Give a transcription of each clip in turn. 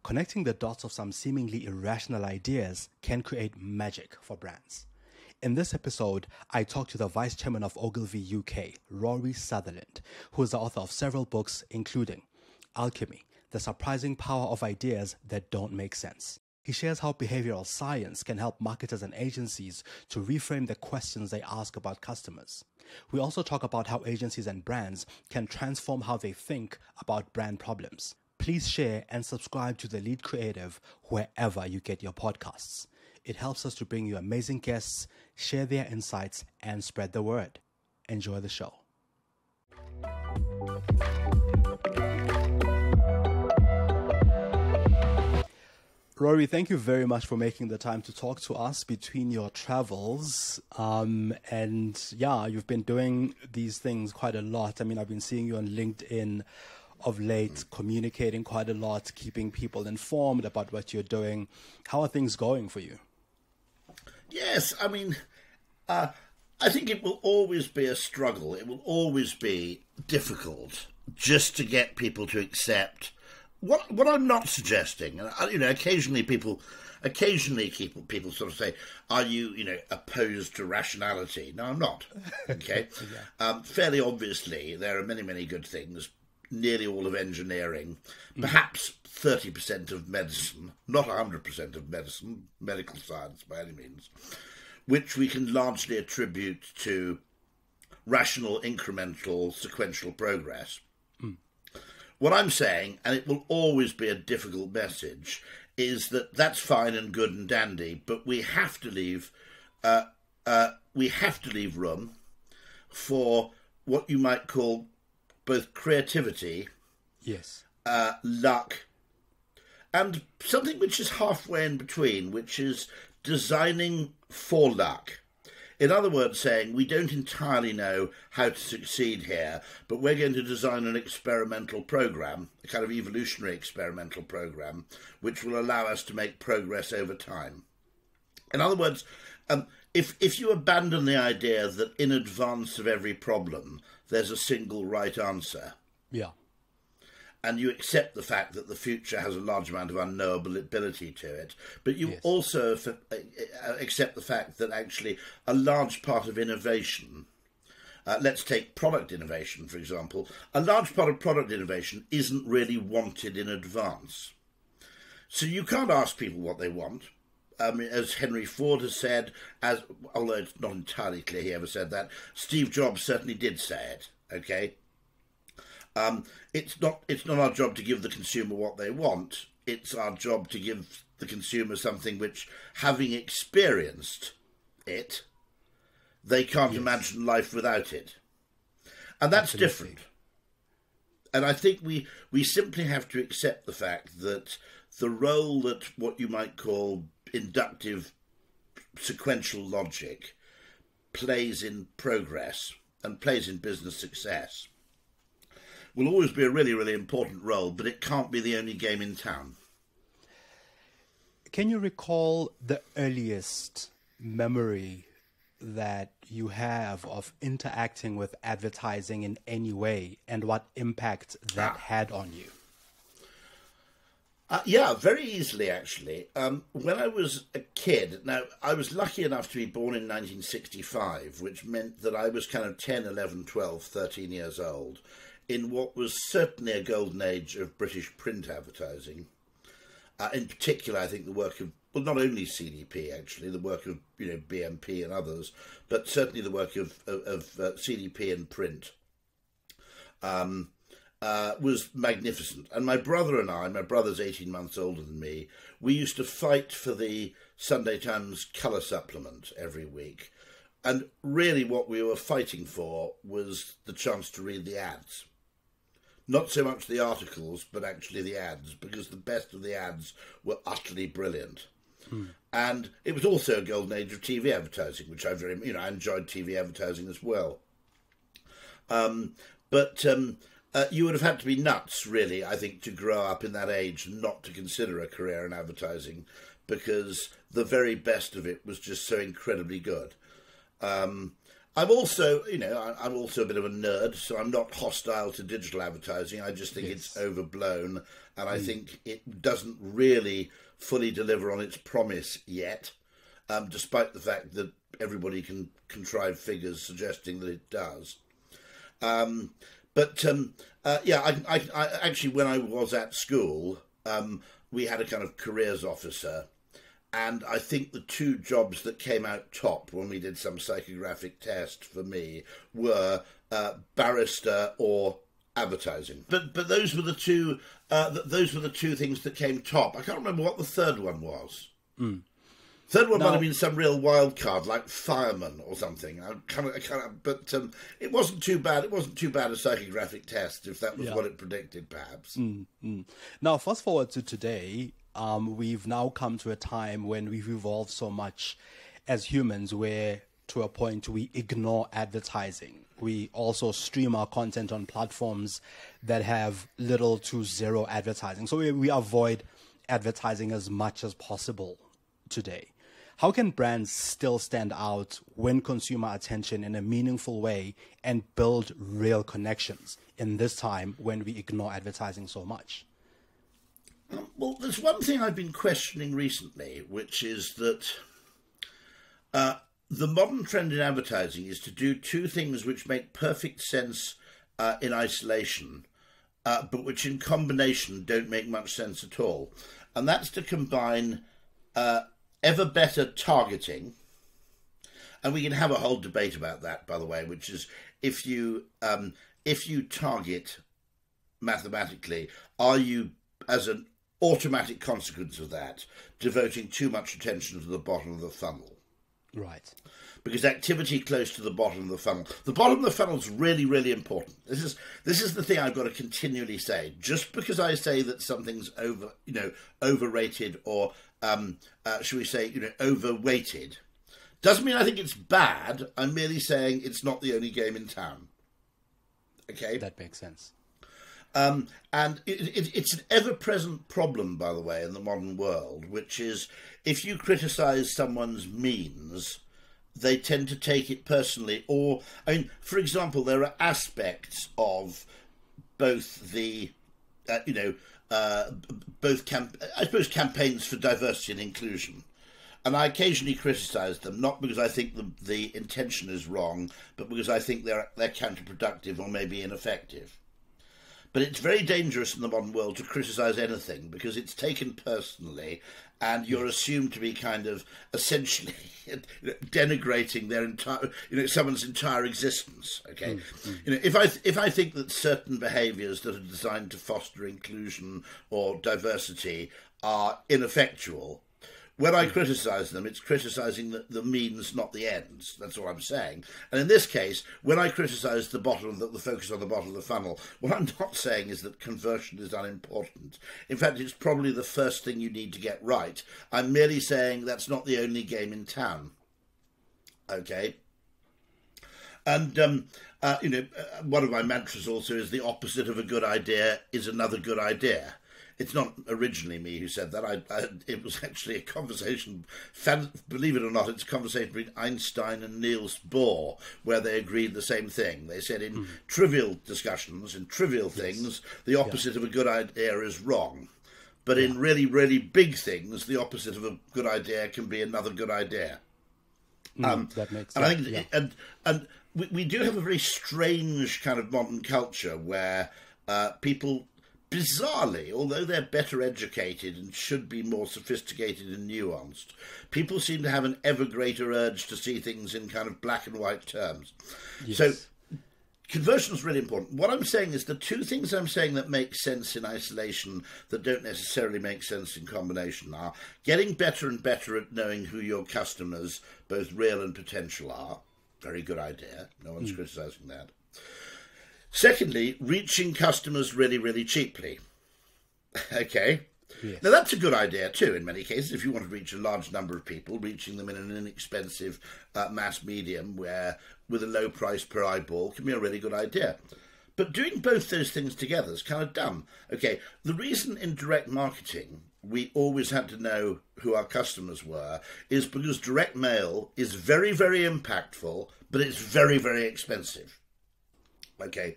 Connecting the dots of some seemingly irrational ideas can create magic for brands. In this episode, I talk to the Vice Chairman of Ogilvy UK, Rory Sutherland, who is the author of several books, including Alchemy, The Surprising Power of Ideas That Don't Make Sense. He shares how behavioral science can help marketers and agencies to reframe the questions they ask about customers. We also talk about how agencies and brands can transform how they think about brand problems. Please share and subscribe to The Lead Creative wherever you get your podcasts. It helps us to bring you amazing guests, share their insights, and spread the word. Enjoy the show. Rory, thank you very much for making the time to talk to us between your travels. You've been doing these things quite a lot. I mean, I've been seeing you on LinkedIn of late, communicating quite a lot, keeping people informed about what you're doing. How are things going for you? Yes, I mean, I think it will always be a struggle. It will always be difficult just to get people to accept what I'm not suggesting. And occasionally people sort of say, "Are you, opposed to rationality?" No, I'm not. Okay, yeah. Fairly obviously, there are many, many good things. Nearly all of engineering, perhaps 30% of medicine, not 100% of medicine, medical science by any means, which we can largely attribute to rational, incremental, sequential progress. What I'm saying, and it will always be a difficult message, is that that's fine and good and dandy, but we have to leave room for what you might call both creativity, yes, luck, and something which is halfway in between, which is designing for luck. In other words, saying we don't entirely know how to succeed here, but we're going to design an experimental program, a kind of evolutionary experimental program, which will allow us to make progress over time. In other words, if you abandon the idea that in advance of every problem there's a single right answer, yeah, and you accept the fact that the future has a large amount of unknowability to it, but you also accept the fact that actually a large part of innovation, let's take product innovation, for example, a large part of product innovation isn't really wanted in advance. So you can't ask people what they want. As Henry Ford has said, although it's not entirely clear he ever said that, Steve Jobs certainly did say it, okay? It's not our job to give the consumer what they want. It's our job to give the consumer something which, having experienced it, they can't imagine life without it. And that's different. And I think we simply have to accept the fact that the role that what you might call inductive sequential logic plays in progress and plays in business success will always be a really, really important role, but it can't be the only game in town. Can you recall the earliest memory that you have of interacting with advertising in any way and what impact that had on you? Yeah, very easily, actually. When I was a kid, now, I was lucky enough to be born in 1965, which meant that I was kind of 10, 11, 12, 13 years old, in what was certainly a golden age of British print advertising. In particular, I think the work of, well, not only CDP, actually, the work of BMP and others, but certainly the work of CDP and print was magnificent. And my brother and I, my brother's 18 months older than me, we used to fight for the Sunday Times colour supplement every week. And really what we were fighting for was the chance to read the ads. Not so much the articles, but actually the ads, because the best of the ads were utterly brilliant. And it was also a golden age of TV advertising, which I enjoyed TV advertising as well. But you would have had to be nuts, really, I think, to grow up in that age and not to consider a career in advertising, because the very best of it was just so incredibly good. I'm also, I'm also a bit of a nerd, so I'm not hostile to digital advertising. I just think it's overblown, and I think it doesn't really fully deliver on its promise yet, despite the fact that everybody can contrive figures suggesting that it does. I actually, when I was at school, we had a kind of careers officer. And I think the two jobs that came out top when we did some psychographic test for me were barrister or advertising. But those were the two things that came top. I can't remember what the third one was. Third one might have been some real wild card like fireman or something. But it wasn't too bad. It wasn't too bad a psychographic test if that was what it predicted, perhaps. Now, fast forward to today. We've now come to a time when we've evolved so much as humans where, to a point, we ignore advertising. We also stream our content on platforms that have little to zero advertising. So we avoid advertising as much as possible today. How can brands still stand out, win consumer attention in a meaningful way, and build real connections in this time when we ignore advertising so much? Well, there's one thing I've been questioning recently, which is that the modern trend in advertising is to do two things which make perfect sense in isolation, but which in combination don't make much sense at all. And that's to combine ever better targeting, and we can have a whole debate about that, by the way, which is if you target mathematically, are you, as an automatic consequence of that, devoting too much attention to the bottom of the funnel? Right. Because activity close to the bottom of the bottom of the funnel is really, really important. This is the thing I've got to continually say. Just because I say that something's overrated or should we say, overweighted, doesn't mean I think it's bad. I'm merely saying it's not the only game in town. Okay? That makes sense. And it's an ever-present problem, by the way, in the modern world, which is if you criticise someone's means, they tend to take it personally. Or, for example, there are aspects of both the, campaigns for diversity and inclusion. And I occasionally criticise them, not because I think the intention is wrong, but because I think they're counterproductive or maybe ineffective. But it's very dangerous in the modern world to criticise anything because it's taken personally and you're assumed to be kind of essentially denigrating their entire, someone's entire existence. Okay, if I think that certain behaviours that are designed to foster inclusion or diversity are ineffectual, when I criticise them, it's criticising the means, not the ends. That's all I'm saying. And in this case, when I criticise the focus on the bottom of the funnel, what I'm not saying is that conversion is unimportant. In fact, it's probably the first thing you need to get right. I'm merely saying that's not the only game in town. Okay? And, one of my mantras also is the opposite of a good idea is another good idea. It's not originally me who said that. It was actually a conversation, believe it or not, it's a conversation between Einstein and Niels Bohr, where they agreed the same thing. They said in trivial discussions, in trivial things, the opposite of a good idea is wrong. But in really, really big things, the opposite of a good idea can be another good idea. That makes sense. And I think, and we do have a very strange kind of modern culture where people, bizarrely, although they're better educated and should be more sophisticated and nuanced, people seem to have an ever greater urge to see things in kind of black and white terms. Yes. So conversion is really important. What I'm saying is the two things I'm saying that make sense in isolation that don't necessarily make sense in combination are getting better and better at knowing who your customers, both real and potential, are. Very good idea. No one's criticising that. Secondly, reaching customers really, really cheaply. Okay? Yes. Now, that's a good idea, too, in many cases. If you want to reach a large number of people, reaching them in an inexpensive mass medium where, with a low price per eyeball, can be a really good idea. But doing both those things together is kind of dumb. Okay, the reason in direct marketing we always had to know who our customers were is because direct mail is very, very impactful, but it's very, very expensive. Okay.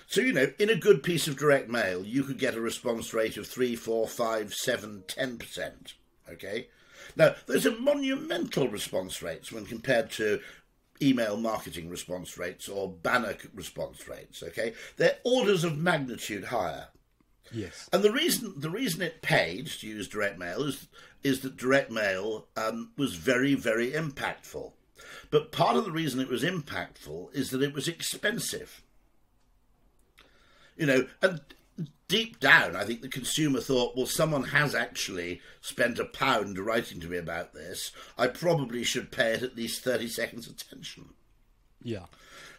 So, you know, in a good piece of direct mail, you could get a response rate of 3, 4, 5, 7, 10%. Okay. Now, those are monumental response rates when compared to email marketing response rates or banner response rates. Okay. They're orders of magnitude higher. Yes. And the reason it paid to use direct mail is that direct mail was very, very impactful. But part of the reason it was impactful is that it was expensive. You know, and deep down, I think the consumer thought, well, someone has actually spent £1 writing to me about this. I probably should pay it at least 30 seconds attention. Yeah.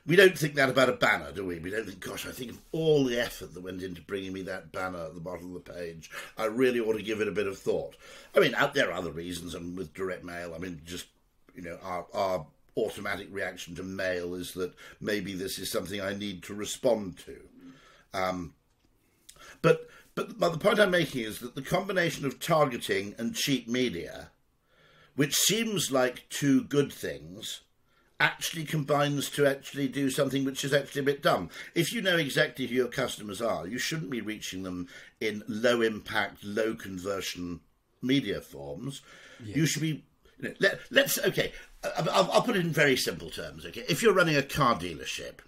We don't think that about a banner, do we? We don't think, gosh, I think of all the effort that went into bringing me that banner at the bottom of the page. I really ought to give it a bit of thought. I mean, there are other reasons, and with direct mail, I mean, just, you know, our automatic reaction to mail is that maybe this is something I need to respond to. But the point I'm making is that the combination of targeting and cheap media, which seems like two good things, actually combines to actually do something which is actually a bit dumb. If you know exactly who your customers are, you shouldn't be reaching them in low impact, low conversion media forms. Yes. You should be, you know, okay, I'll put it in very simple terms, okay? If you're running a car dealership,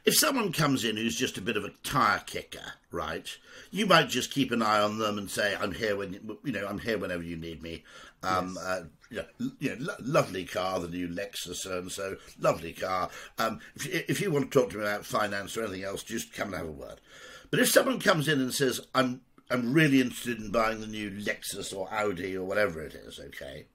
if someone comes in who's just a bit of a tyre kicker, right, you might just keep an eye on them and say, I'm here I'm here whenever you need me. Lovely car, the new Lexus, so lovely car. If you want to talk to me about finance or anything else, just come and have a word. But if someone comes in and says, I'm really interested in buying the new Lexus or Audi or whatever it is, okay,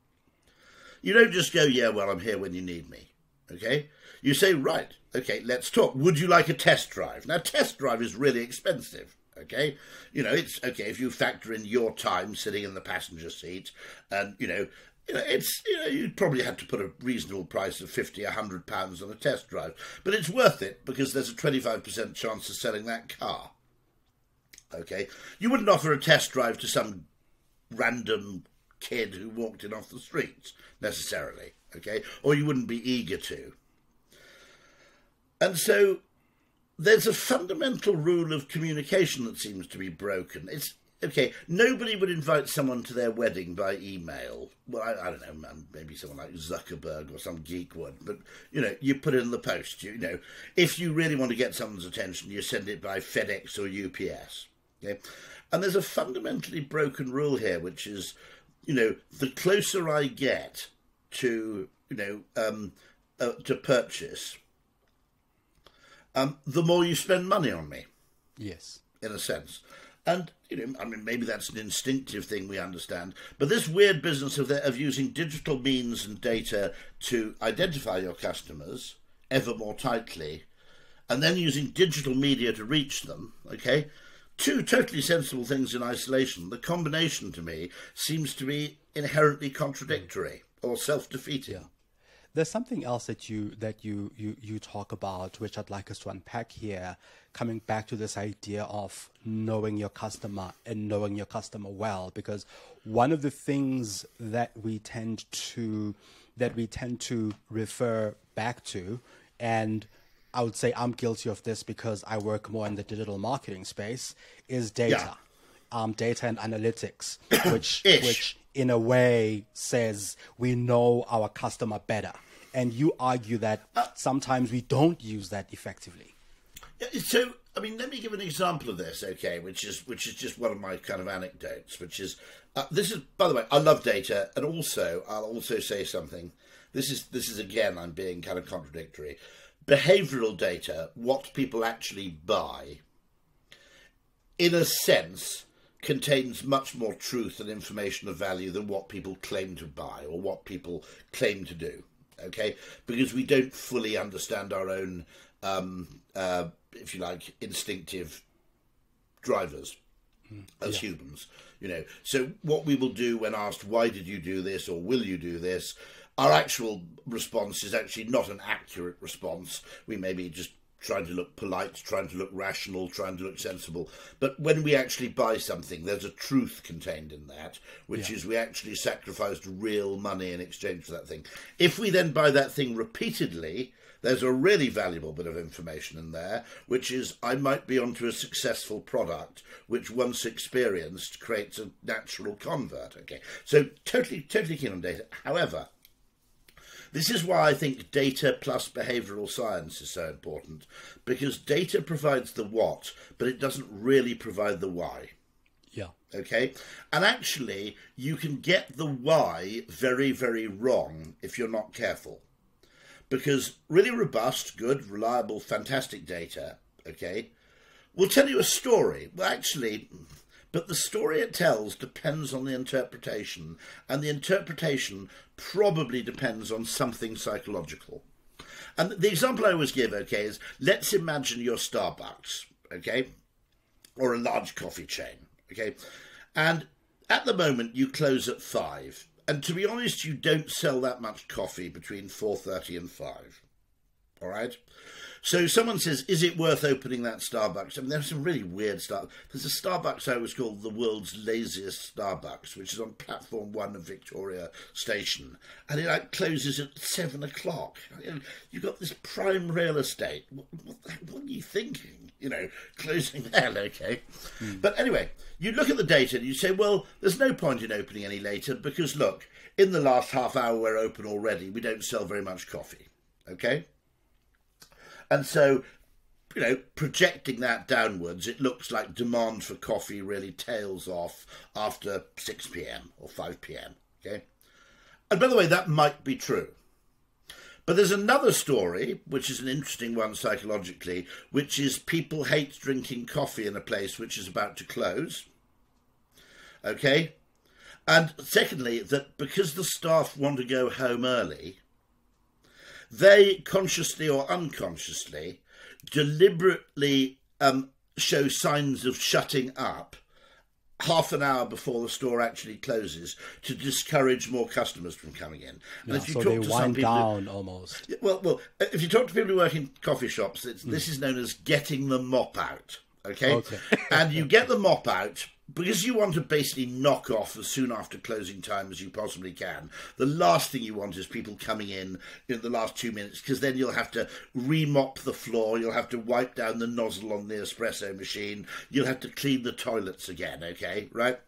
you don't just go, yeah, well, I'm here when you need me, okay? You say, right, okay, let's talk. Would you like a test drive? Now, test drive is really expensive. Okay, you know, it's okay if you factor in your time sitting in the passenger seat, and you'd probably have to put a reasonable price of £50, £100 on a test drive, but it's worth it because there's a 25% chance of selling that car. Okay, you wouldn't offer a test drive to some random kid who walked in off the streets necessarily. Okay, or you wouldn't be eager to, and so there's a fundamental rule of communication that seems to be broken. It's okay. Nobody would invite someone to their wedding by email. Well, I don't know, maybe someone like Zuckerberg or some geek would. But, you know, you put it in the post. You know, if you really want to get someone's attention, you send it by FedEx or UPS. Okay? And there's a fundamentally broken rule here, which is, you know, the closer I get to, to purchase, the more you spend money on me. Yes. In a sense. And, you know, I mean, maybe that's an instinctive thing we understand, but this weird business of using digital means and data to identify your customers ever more tightly, and then using digital media to reach them, okay, two totally sensible things in isolation. The combination, to me, seems to be inherently contradictory or self-defeating. Yeah. There's something else that you talk about, which I'd like us to unpack here, coming back to this idea of knowing your customer and knowing your customer well, because one of the things that we tend to refer back to, and I would say I'm guilty of this because I work more in the digital marketing space, is data. Yeah. Data and analytics, which in a way says we know our customer better. And you argue that sometimes we don't use that effectively. So, I mean, let me give an example of this, okay, which is just one of my kind of anecdotes, which is, this is, by the way, I love data, and also, I'll also say something, this is again, I'm being kind of contradictory. Behavioural data, what people actually buy, in a sense, contains much more truth and information of value than what people claim to buy or what people claim to do, okay? Because we don't fully understand our own, if you like, instinctive drivers as humans, you know. So what we will do when asked, why did you do this or will you do this, our actual response is actually not an accurate response. We maybe just trying to look polite, trying to look rational, trying to look sensible. But when we actually buy something, there's a truth contained in that, which is we actually sacrificed real money in exchange for that thing. If we then buy that thing repeatedly, there's a really valuable bit of information in there, which is I might be onto a successful product, which once experienced creates a natural convert. Okay, so totally keen on data. However, this is why I think data plus behavioural science is so important, because data provides the what, but it doesn't really provide the why. Yeah. Okay? And actually, you can get the why very, very wrong if you're not careful. Because really robust, good, reliable, fantastic data, okay, will tell you a story. Well, actually, but the story it tells depends on the interpretation, and the interpretation probably depends on something psychological. And the example I always give, okay, is let's imagine you're Starbucks, okay, or a large coffee chain, okay, and at the moment you close at 5, and to be honest, you don't sell that much coffee between 4:30 and 5, all right? So someone says, is it worth opening that Starbucks? I mean, there's some really weird Starbucks. There's a Starbucks I always call the world's laziest Starbucks, which is on platform 1 of Victoria Station. And it like closes at 7 o'clock. You've got this prime real estate. What are you thinking? You know, closing hell, okay? But anyway, you look at the data and you say, well, there's no point in opening any later because, look, in the last half hour we're open already. We don't sell very much coffee, okay? And so, you know, projecting that downwards, it looks like demand for coffee really tails off after 6 p.m. or 5 p.m., okay? And by the way, that might be true. But there's another story, which is an interesting one psychologically, which is people hate drinking coffee in a place which is about to close, okay? And secondly, that because the staff want to go home early, they, consciously or unconsciously, deliberately show signs of shutting up half an hour before the store actually closes to discourage more customers from coming in. And if you so talk they to wind some people, down almost. Well, if you talk to people who work in coffee shops, this is known as getting the mop out, okay? And you get the mop out because you want to basically knock off as soon after closing time as you possibly can. The last thing you want is people coming in the last 2 minutes, because then you'll have to remop the floor, you'll have to wipe down the nozzle on the espresso machine, you'll have to clean the toilets again, okay, right?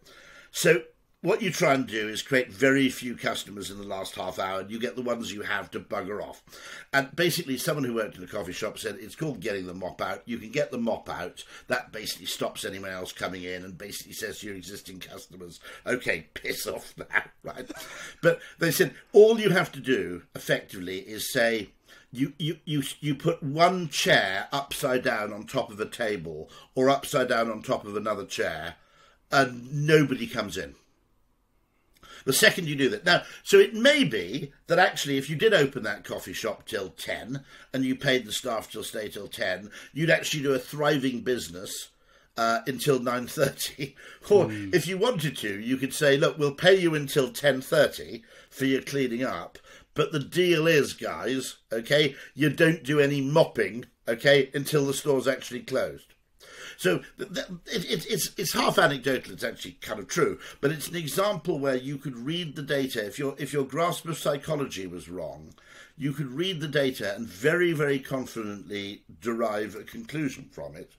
So what you try and do is create very few customers in the last half hour, and you get the ones you have to bugger off. And basically, someone who worked in a coffee shop said it's called getting the mop out. You can get the mop out. That basically stops anyone else coming in and basically says to your existing customers, okay, piss off now, right? But they said all you have to do, effectively, is say, you put one chair upside down on top of a table or upside down on top of another chair, and nobody comes in. The second you do that. Now, so it may be that actually if you did open that coffee shop till 10 and you paid the staff to stay till 10, you'd actually do a thriving business until 9:30. Or if you wanted to, you could say, look, we'll pay you until 10:30 for your cleaning up. But the deal is, guys, okay, you don't do any mopping, okay, until the store's actually closed. So it's half anecdotal, it's actually kind of true, but it's an example where you could read the data. If your grasp of psychology was wrong, you could read the data and very, very confidently derive a conclusion from it.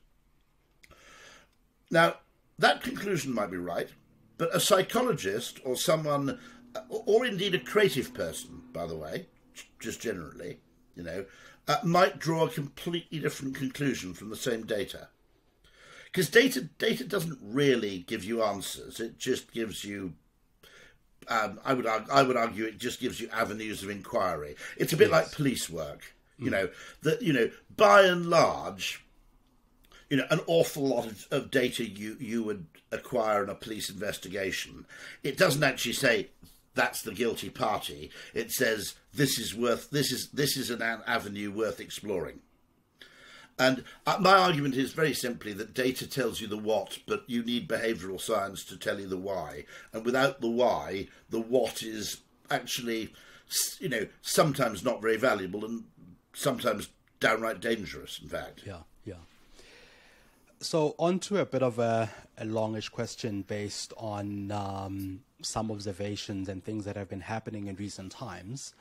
Now, that conclusion might be right, but a psychologist or someone, or indeed a creative person, by the way, just generally, you know, might draw a completely different conclusion from the same data. Because data doesn't really give you answers. It just gives you, I would argue, it just gives you avenues of inquiry. It's a bit like police work, you know. That by and large, an awful lot of data you would acquire in a police investigation. It doesn't actually say that's the guilty party. It says this is an avenue worth exploring. And my argument is very simply that data tells you the what, but you need behavioural science to tell you the why. And without the why, the what is actually, sometimes not very valuable and sometimes downright dangerous, in fact. Yeah, yeah. So on to a bit of a longish question based on some observations and things that have been happening in recent times.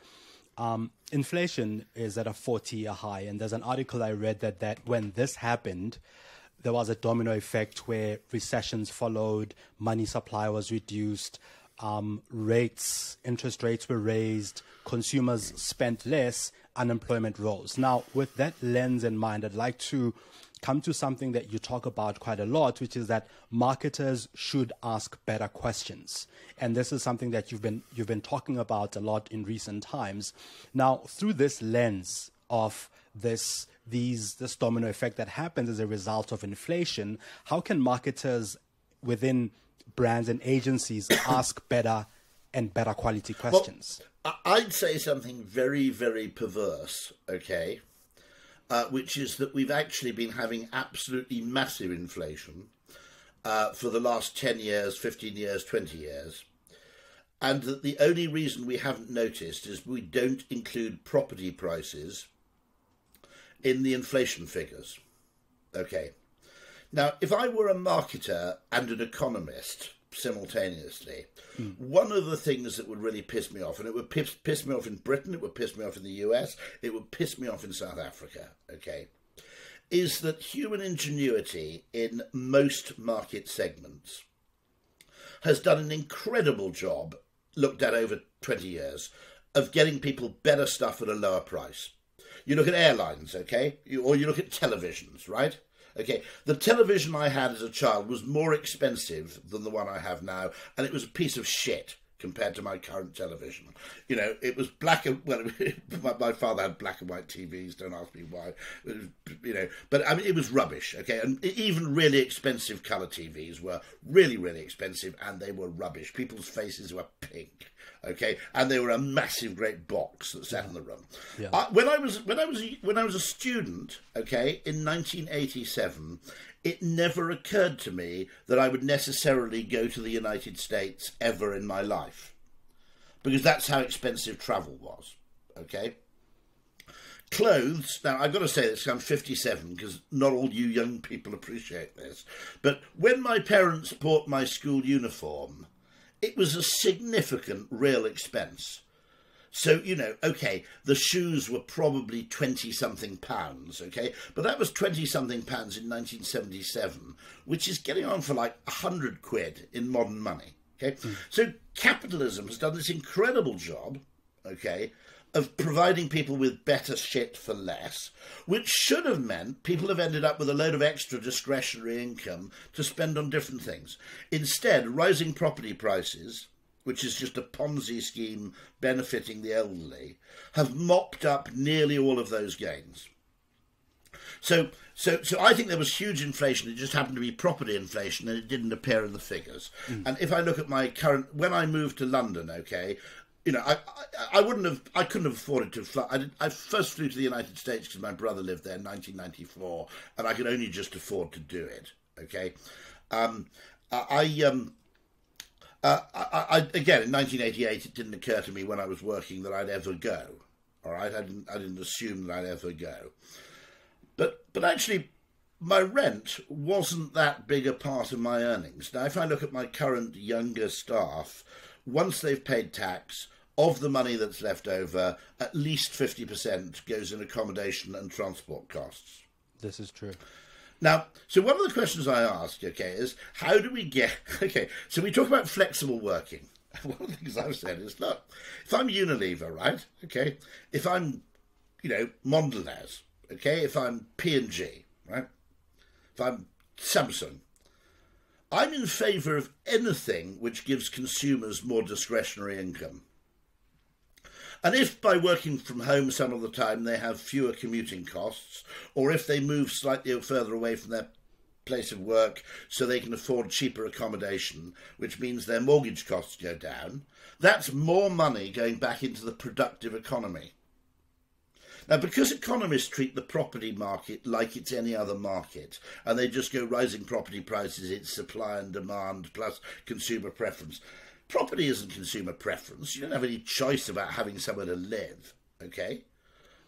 Inflation is at a 40-year high, and there's an article I read that when this happened, there was a domino effect where recessions followed, money supply was reduced, interest rates were raised, consumers spent less, unemployment rose. Now, with that lens in mind, I'd like to come to something that you talk about quite a lot, which is that marketers should ask better questions. And this is something that you've been talking about a lot in recent times. Now, through this lens of this domino effect that happens as a result of inflation, how can marketers within brands and agencies ask better and better quality questions? Well, I'd say something very, very perverse, okay? Which is that we've actually been having absolutely massive inflation for the last 10 years, 15 years, 20 years. And that the only reason we haven't noticed is we don't include property prices in the inflation figures. Okay. Now, if I were a marketer and an economist simultaneously, one of the things that would really piss me off, and it would piss me off in Britain, it would piss me off in the US, it would piss me off in South Africa, okay, is that human ingenuity in most market segments has done an incredible job, looked at over 20 years, of getting people better stuff at a lower price. You look at airlines, okay, or you look at televisions, right? Okay, the television I had as a child was more expensive than the one I have now, and it was a piece of shit compared to my current television. You know, it was my father had black and white TVs, don't ask me why. It was, you know, but I mean, it was rubbish, okay? And even really expensive colour TVs were really, really expensive, and they were rubbish. People's faces were pink. Okay, and they were a massive, great box that sat in the room. Yeah. When I was a student, okay, in 1987, it never occurred to me that I would necessarily go to the United States ever in my life, because that's how expensive travel was. Okay. Clothes. Now, I've got to say this, I'm 57, because not all you young people appreciate this. But when my parents bought my school uniform, it was a significant real expense. So, you know, okay, the shoes were probably 20-something pounds, okay? But that was 20-something pounds in 1977, which is getting on for like 100 quid in modern money, okay? So capitalism has done this incredible job, okay, of providing people with better shit for less, which should have meant people have ended up with a load of extra discretionary income to spend on different things. Instead, rising property prices, which is just a Ponzi scheme benefiting the elderly, have mopped up nearly all of those gains. So I think there was huge inflation. It just happened to be property inflation, and it didn't appear in the figures. And if I look at my current, when I moved to London, okay, you know, I couldn't have afforded to fly. I first flew to the United States because my brother lived there in 1994, and I could only just afford to do it. Okay, again in 1988, it didn't occur to me when I was working that I'd ever go. All right, I didn't assume that I'd ever go. But actually, my rent wasn't that big a part of my earnings. Now, if I look at my current younger staff, once they've paid tax, of the money that's left over, at least 50% goes in accommodation and transport costs. This is true. Now, so one of the questions I ask, okay, is how do we get... Okay, so we talk about flexible working. One of the things I've said is, look, if I'm Unilever, right, okay, if I'm, you know, Mondelez, okay, if I'm P&G, right, if I'm Samsung, I'm in favour of anything which gives consumers more discretionary income. And if by working from home some of the time they have fewer commuting costs, or if they move slightly further away from their place of work so they can afford cheaper accommodation, which means their mortgage costs go down, that's more money going back into the productive economy. Now, because economists treat the property market like it's any other market, and they just go rising property prices, it's supply and demand plus consumer preference. Property isn't consumer preference. You don't have any choice about having somewhere to live, okay?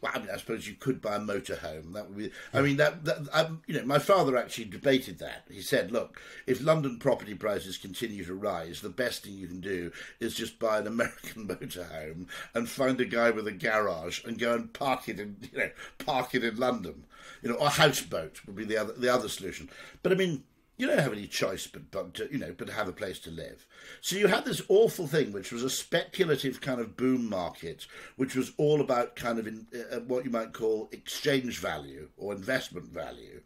well, I mean, I suppose you could buy a motorhome. That would be. I mean, my father actually debated that. He said, "Look, if London property prices continue to rise, the best thing you can do is just buy an American motorhome and find a guy with a garage and go and park it in London. A houseboat would be the other solution. But I mean, you don't have any choice but to have a place to live. So you had this awful thing, which was a speculative kind of boom market, which was all about kind of what you might call exchange value or investment value,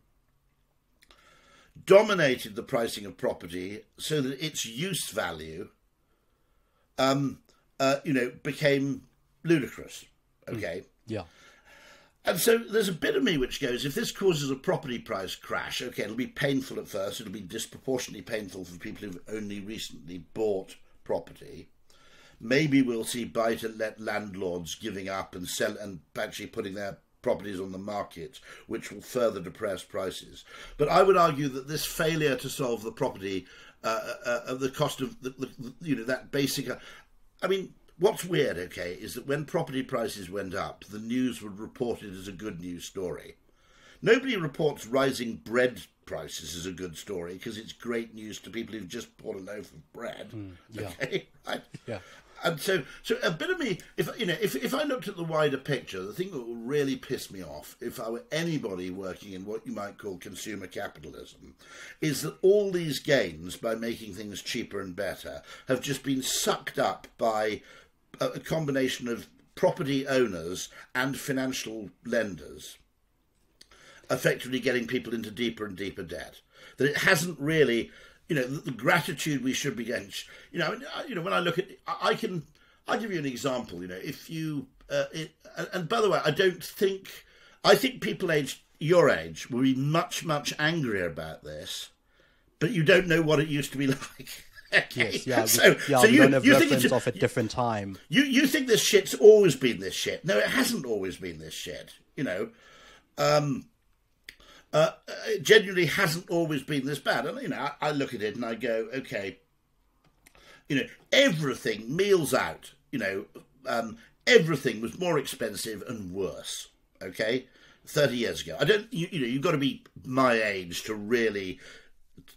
dominated the pricing of property so that its use value, became ludicrous. Okay. Yeah. And so there's a bit of me which goes, if this causes a property price crash, okay, it'll be painful at first. It'll be disproportionately painful for people who've only recently bought property. Maybe we'll see buy-to-let landlords giving up and actually putting their properties on the market, which will further depress prices. But I would argue that this failure to solve the property, the cost of that basic, I mean. What's weird, okay, is that when property prices went up, the news would report it as a good news story. Nobody reports rising bread prices as a good story because it's great news to people who've just bought a loaf of bread. Okay, right? Yeah. And so a bit of me, if I looked at the wider picture, the thing that would really piss me off, if I were anybody working in what you might call consumer capitalism, is that all these gains by making things cheaper and better have just been sucked up by a combination of property owners and financial lenders, effectively getting people into deeper and deeper debt. That it hasn't really, the gratitude we should be getting. When I look at, I'll give you an example. If you, and by the way, I think people your age will be much, much angrier about this, but you don't know what it used to be like. Okay. Yes, yeah. So you don't have reference of a different time. You think this shit's always been this shit? No, it hasn't always been this shit. It genuinely hasn't always been this bad. And I look at it and I go, okay, everything, meals out, everything was more expensive and worse. Okay, 30 years ago. You've got to be my age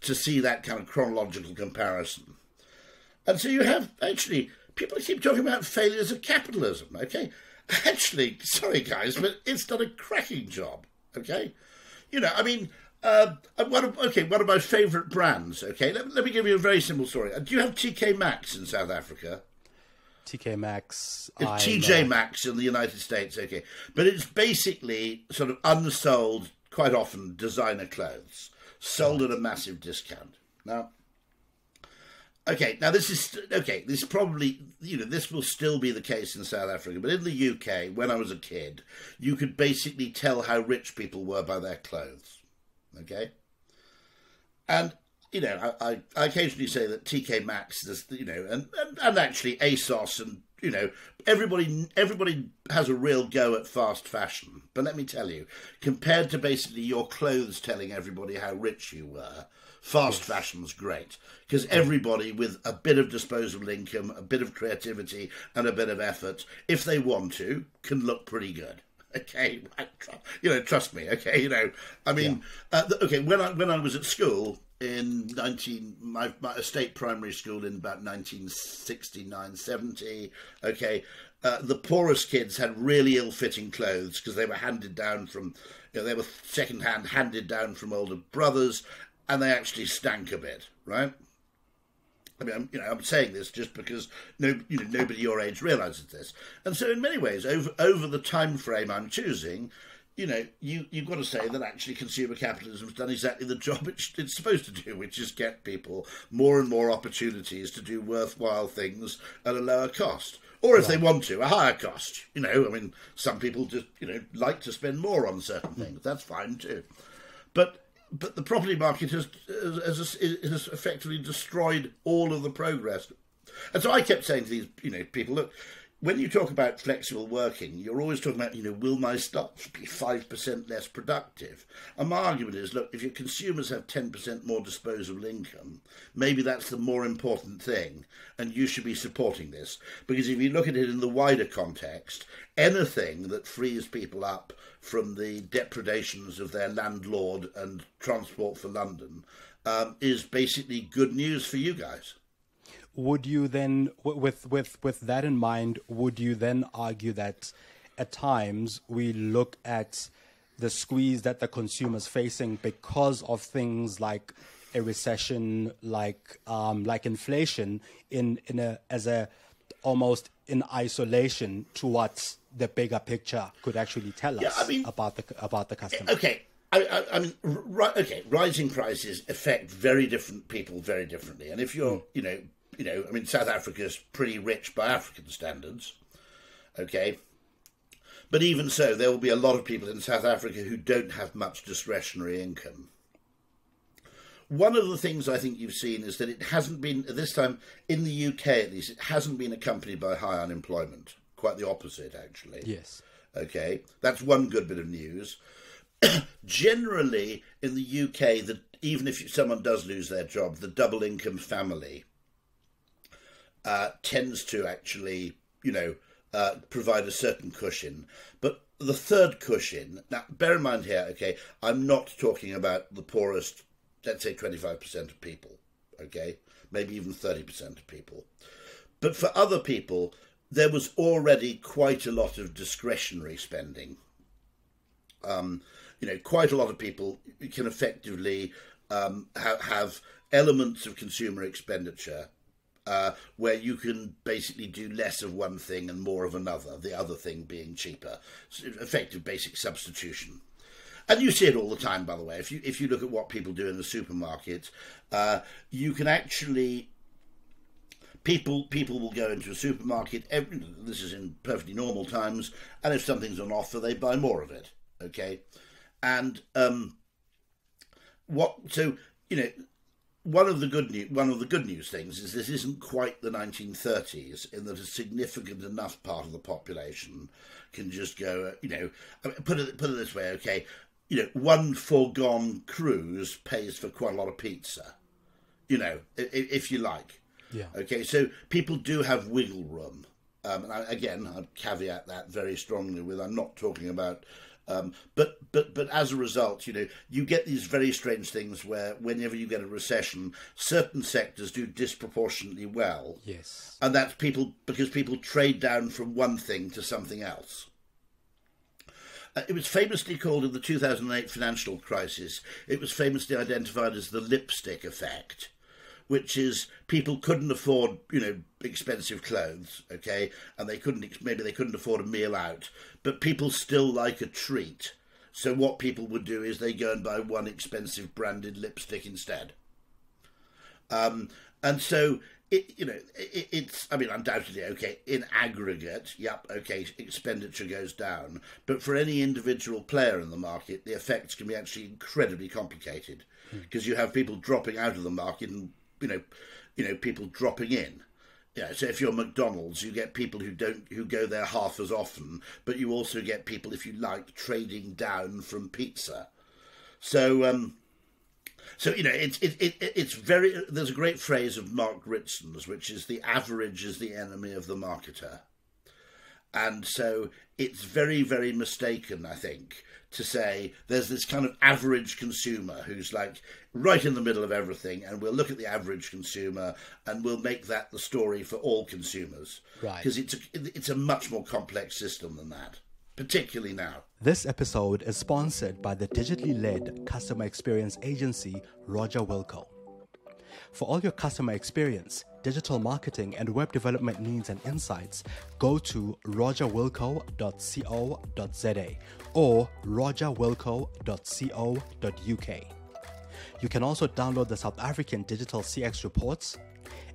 to see that kind of chronological comparison. And so you have, actually, people keep talking about failures of capitalism, okay? Actually, sorry guys, but it's done a cracking job, okay? One of my favourite brands, okay? Let me give you a very simple story. Do you have TK Maxx in South Africa? TK Maxx. It's TJ Maxx in the United States, okay. But it's basically sort of unsold, quite often, designer clothes. Sold at a massive discount. Now, this probably, this will still be the case in South Africa, but in the UK, when I was a kid, you could basically tell how rich people were by their clothes. Okay? And, I occasionally say that TK Maxx, and actually ASOS and, everybody has a real go at fast fashion. But let me tell you, compared to basically your clothes telling everybody how rich you were, fast fashion's great. Because everybody with a bit of disposable income, a bit of creativity and a bit of effort, if they want to, can look pretty good. Okay, trust me. Okay, when I was at school in my state primary school in about 1969, 70. Okay, the poorest kids had really ill-fitting clothes because they were handed down from, they were second-hand handed down from older brothers, and they actually stank a bit, right? I mean, I'm saying this just because nobody your age realises this. And so in many ways, over the time frame I'm choosing, you've got to say that actually consumer capitalism has done exactly the job it's supposed to do, which is get people more and more opportunities to do worthwhile things at a lower cost. Or if they want to, a higher cost. Some people just, like to spend more on certain things. That's fine too. But the property market has effectively destroyed all of the progress. And so I kept saying to these, people, look, when you talk about flexible working, you're always talking about, will my staff be 5% less productive? And my argument is, look, if your consumers have 10% more disposable income, maybe that's the more important thing, and you should be supporting this. Because if you look at it in the wider context, anything that frees people up from the depredations of their landlord and Transport for London is basically good news for you guys. Would you then, with that in mind, would you then argue that at times we look at the squeeze that the consumer's facing because of things like a recession, like inflation, almost in isolation to what the bigger picture could actually tell us about the customer? Okay. Rising prices affect very different people very differently, and if you're, South Africa's pretty rich by African standards, okay? But even so, there will be a lot of people in South Africa who don't have much discretionary income. One of the things I think you've seen is that it hasn't been, at this time, in the UK at least, it hasn't been accompanied by high unemployment. Quite the opposite, actually. Yes. Okay, that's one good bit of news. Generally, in the UK, even if someone does lose their job, the double income family tends to actually, provide a certain cushion. But the third cushion, now bear in mind here, okay, I'm not talking about the poorest, let's say 25% of people, okay, maybe even 30% of people. But for other people, there was already quite a lot of discretionary spending. Quite a lot of people can effectively have elements of consumer expenditure where you can basically do less of one thing and more of another, the other thing being cheaper. Effective basic substitution. And you see it all the time, by the way. If you look at what people do in the supermarket, you can actually... People will go into a supermarket, this is in perfectly normal times, and if something's on offer, they buy more of it, okay? And one of the good news things is this isn't quite the 1930s in that a significant enough part of the population can just go, put it this way, okay, one foregone cruise pays for quite a lot of pizza, if you like. Yeah. Okay, so people do have wiggle room. And I'd caveat that very strongly with I'm not talking about... but as a result, you get these very strange things where whenever you get a recession, certain sectors do disproportionately well. Yes. And that's because people trade down from one thing to something else. It was famously called in the 2008 financial crisis, it was famously identified as the lipstick effect, which is people couldn't afford, expensive clothes, okay, and maybe they couldn't afford a meal out, but people still like a treat. So what people would do is they go and buy one expensive branded lipstick instead. And so it's undoubtedly okay in aggregate. Yep, okay, expenditure goes down, but for any individual player in the market, the effects can be actually incredibly complicated because you have people dropping out of the market and people dropping in. Yeah, so if you're McDonald's, you get people who go there half as often, but you also get people, if you like, trading down from pizza. So it's very. There's a great phrase of Mark Ritson's, which is the average is the enemy of the marketer, and so it's very, very mistaken, I think, to say there's this kind of average consumer who's like right in the middle of everything, and we'll look at the average consumer and we'll make that the story for all consumers. Right. Because it's a much more complex system than that, particularly now. This episode is sponsored by the digitally led customer experience agency Roger Wilco. For all your customer experience, digital marketing and web development needs and insights, go to rogerwilco.co.za or rogerwilco.co.uk. You can also download the South African Digital CX Reports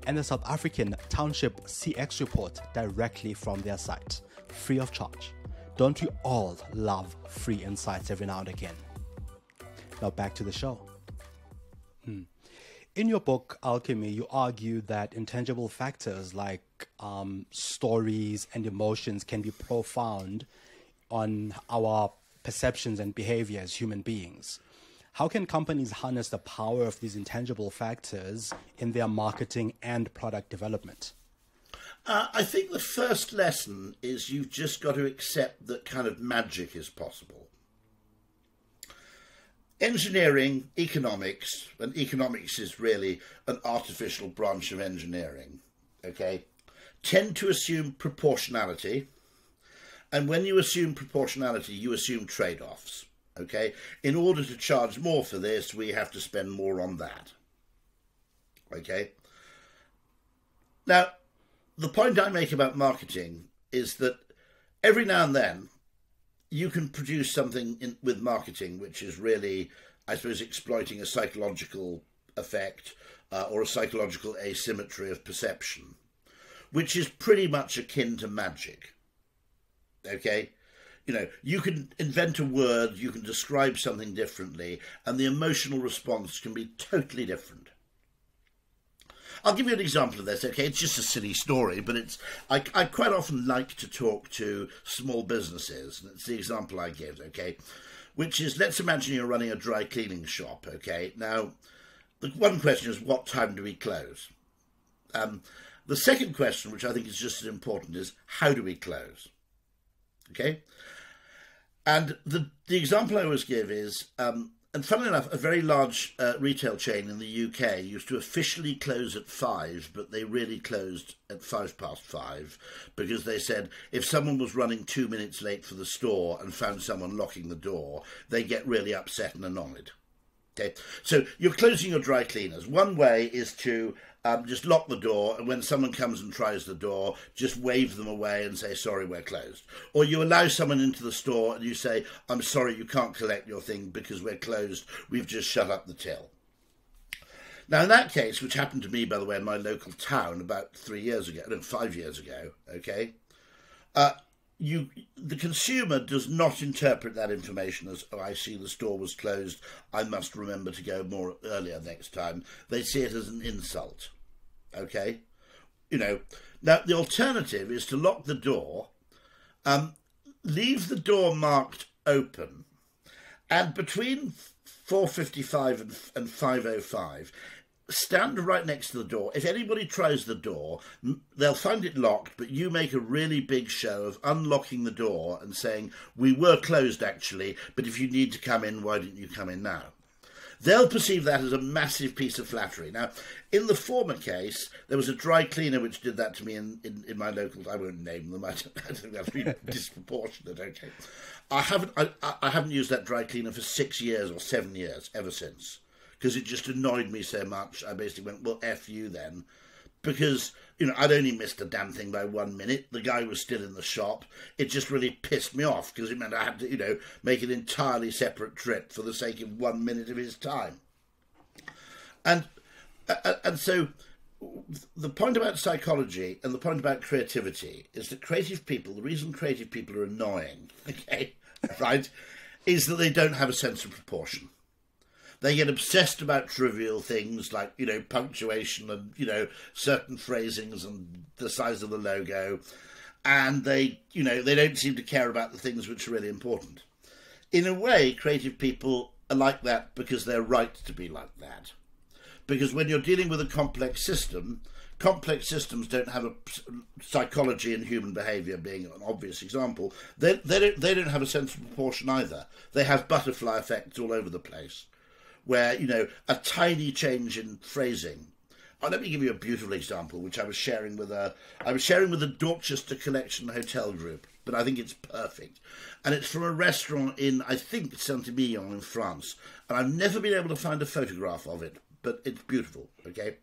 and the South African Township CX Report directly from their site, free of charge. Don't we all love free insights every now and again? Now back to the show. In your book, Alchemy, you argue that intangible factors like stories and emotions can be profound on our perceptions and behavior as human beings. How can companies harness the power of these intangible factors in their marketing and product development? I think the first lesson is you've just got to accept that kind of magic is possible. Engineering, economics, and economics is really an artificial branch of engineering, okay, tend to assume proportionality. And when you assume proportionality, you assume trade-offs, okay? In order to charge more for this, we have to spend more on that, okay? Now, the point I make about marketing is that every now and then you can produce something with marketing which is really, I suppose, exploiting a psychological effect or a psychological asymmetry of perception, which is pretty much akin to magic. Okay? You know, you can invent a word, you can describe something differently, and the emotional response can be totally different. I'll give you an example of this, okay? It's just a silly story, but I quite often like to talk to small businesses, and it's the example I give, okay? Which is, let's imagine you're running a dry cleaning shop, okay? Now, the one question is, what time do we close? The second question, which I think is just as important, is, how do we close? Okay? And the example I always give is, and funnily enough, a very large retail chain in the UK used to officially close at 5, but they really closed at 5:05 because they said if someone was running 2 minutes late for the store and found someone locking the door, they get really upset and annoyed. Okay, so you're closing your dry cleaners. One way is to just lock the door, and when someone comes and tries the door, just wave them away and say, sorry, we're closed. Or you allow someone into the store and you say, I'm sorry, you can't collect your thing because we're closed. We've just shut up the till. Now, in that case, which happened to me, by the way, in my local town about 5 years ago, okay, the consumer does not interpret that information as, oh, I see the store was closed, I must remember to go more earlier next time. They see it as an insult, okay? You know, now the alternative is to lock the door, leave the door marked open, and between 4:55 and 5:05, stand right next to the door. If anybody tries the door, they'll find it locked, but you make a really big show of unlocking the door and saying, we were closed actually, but if you need to come in, why didn't you come in now? They'll perceive that as a massive piece of flattery. Now, in the former case, there was a dry cleaner which did that to me in my local, I won't name them, I think that's really disproportionate, okay. I haven't used that dry cleaner for 6 years or 7 years, ever since. Because it just annoyed me so much, I basically went, well, F you then. Because, you know, I'd only missed the damn thing by 1 minute. The guy was still in the shop. It just really pissed me off because it meant I had to, you know, make an entirely separate trip for the sake of 1 minute of his time. And so the point about psychology and the point about creativity is that creative people, the reason creative people are annoying, okay, right, is that they don't have a sense of proportion. They get obsessed about trivial things like, you know, punctuation and, you know, certain phrasings and the size of the logo. And they, you know, they don't seem to care about the things which are really important. In a way, creative people are like that because they're right to be like that. Because when you're dealing with a complex system, complex systems don't have a psychology and human behaviour being an obvious example. They don't have a sense of proportion either. They have butterfly effects all over the place. Where, you know, a tiny change in phrasing. Let me give you a beautiful example, which I was sharing with a Dorchester Collection hotel group, but I think it's perfect. And it's from a restaurant in, I think, Saint-Emilion in France. And I've never been able to find a photograph of it, but it's beautiful, okay?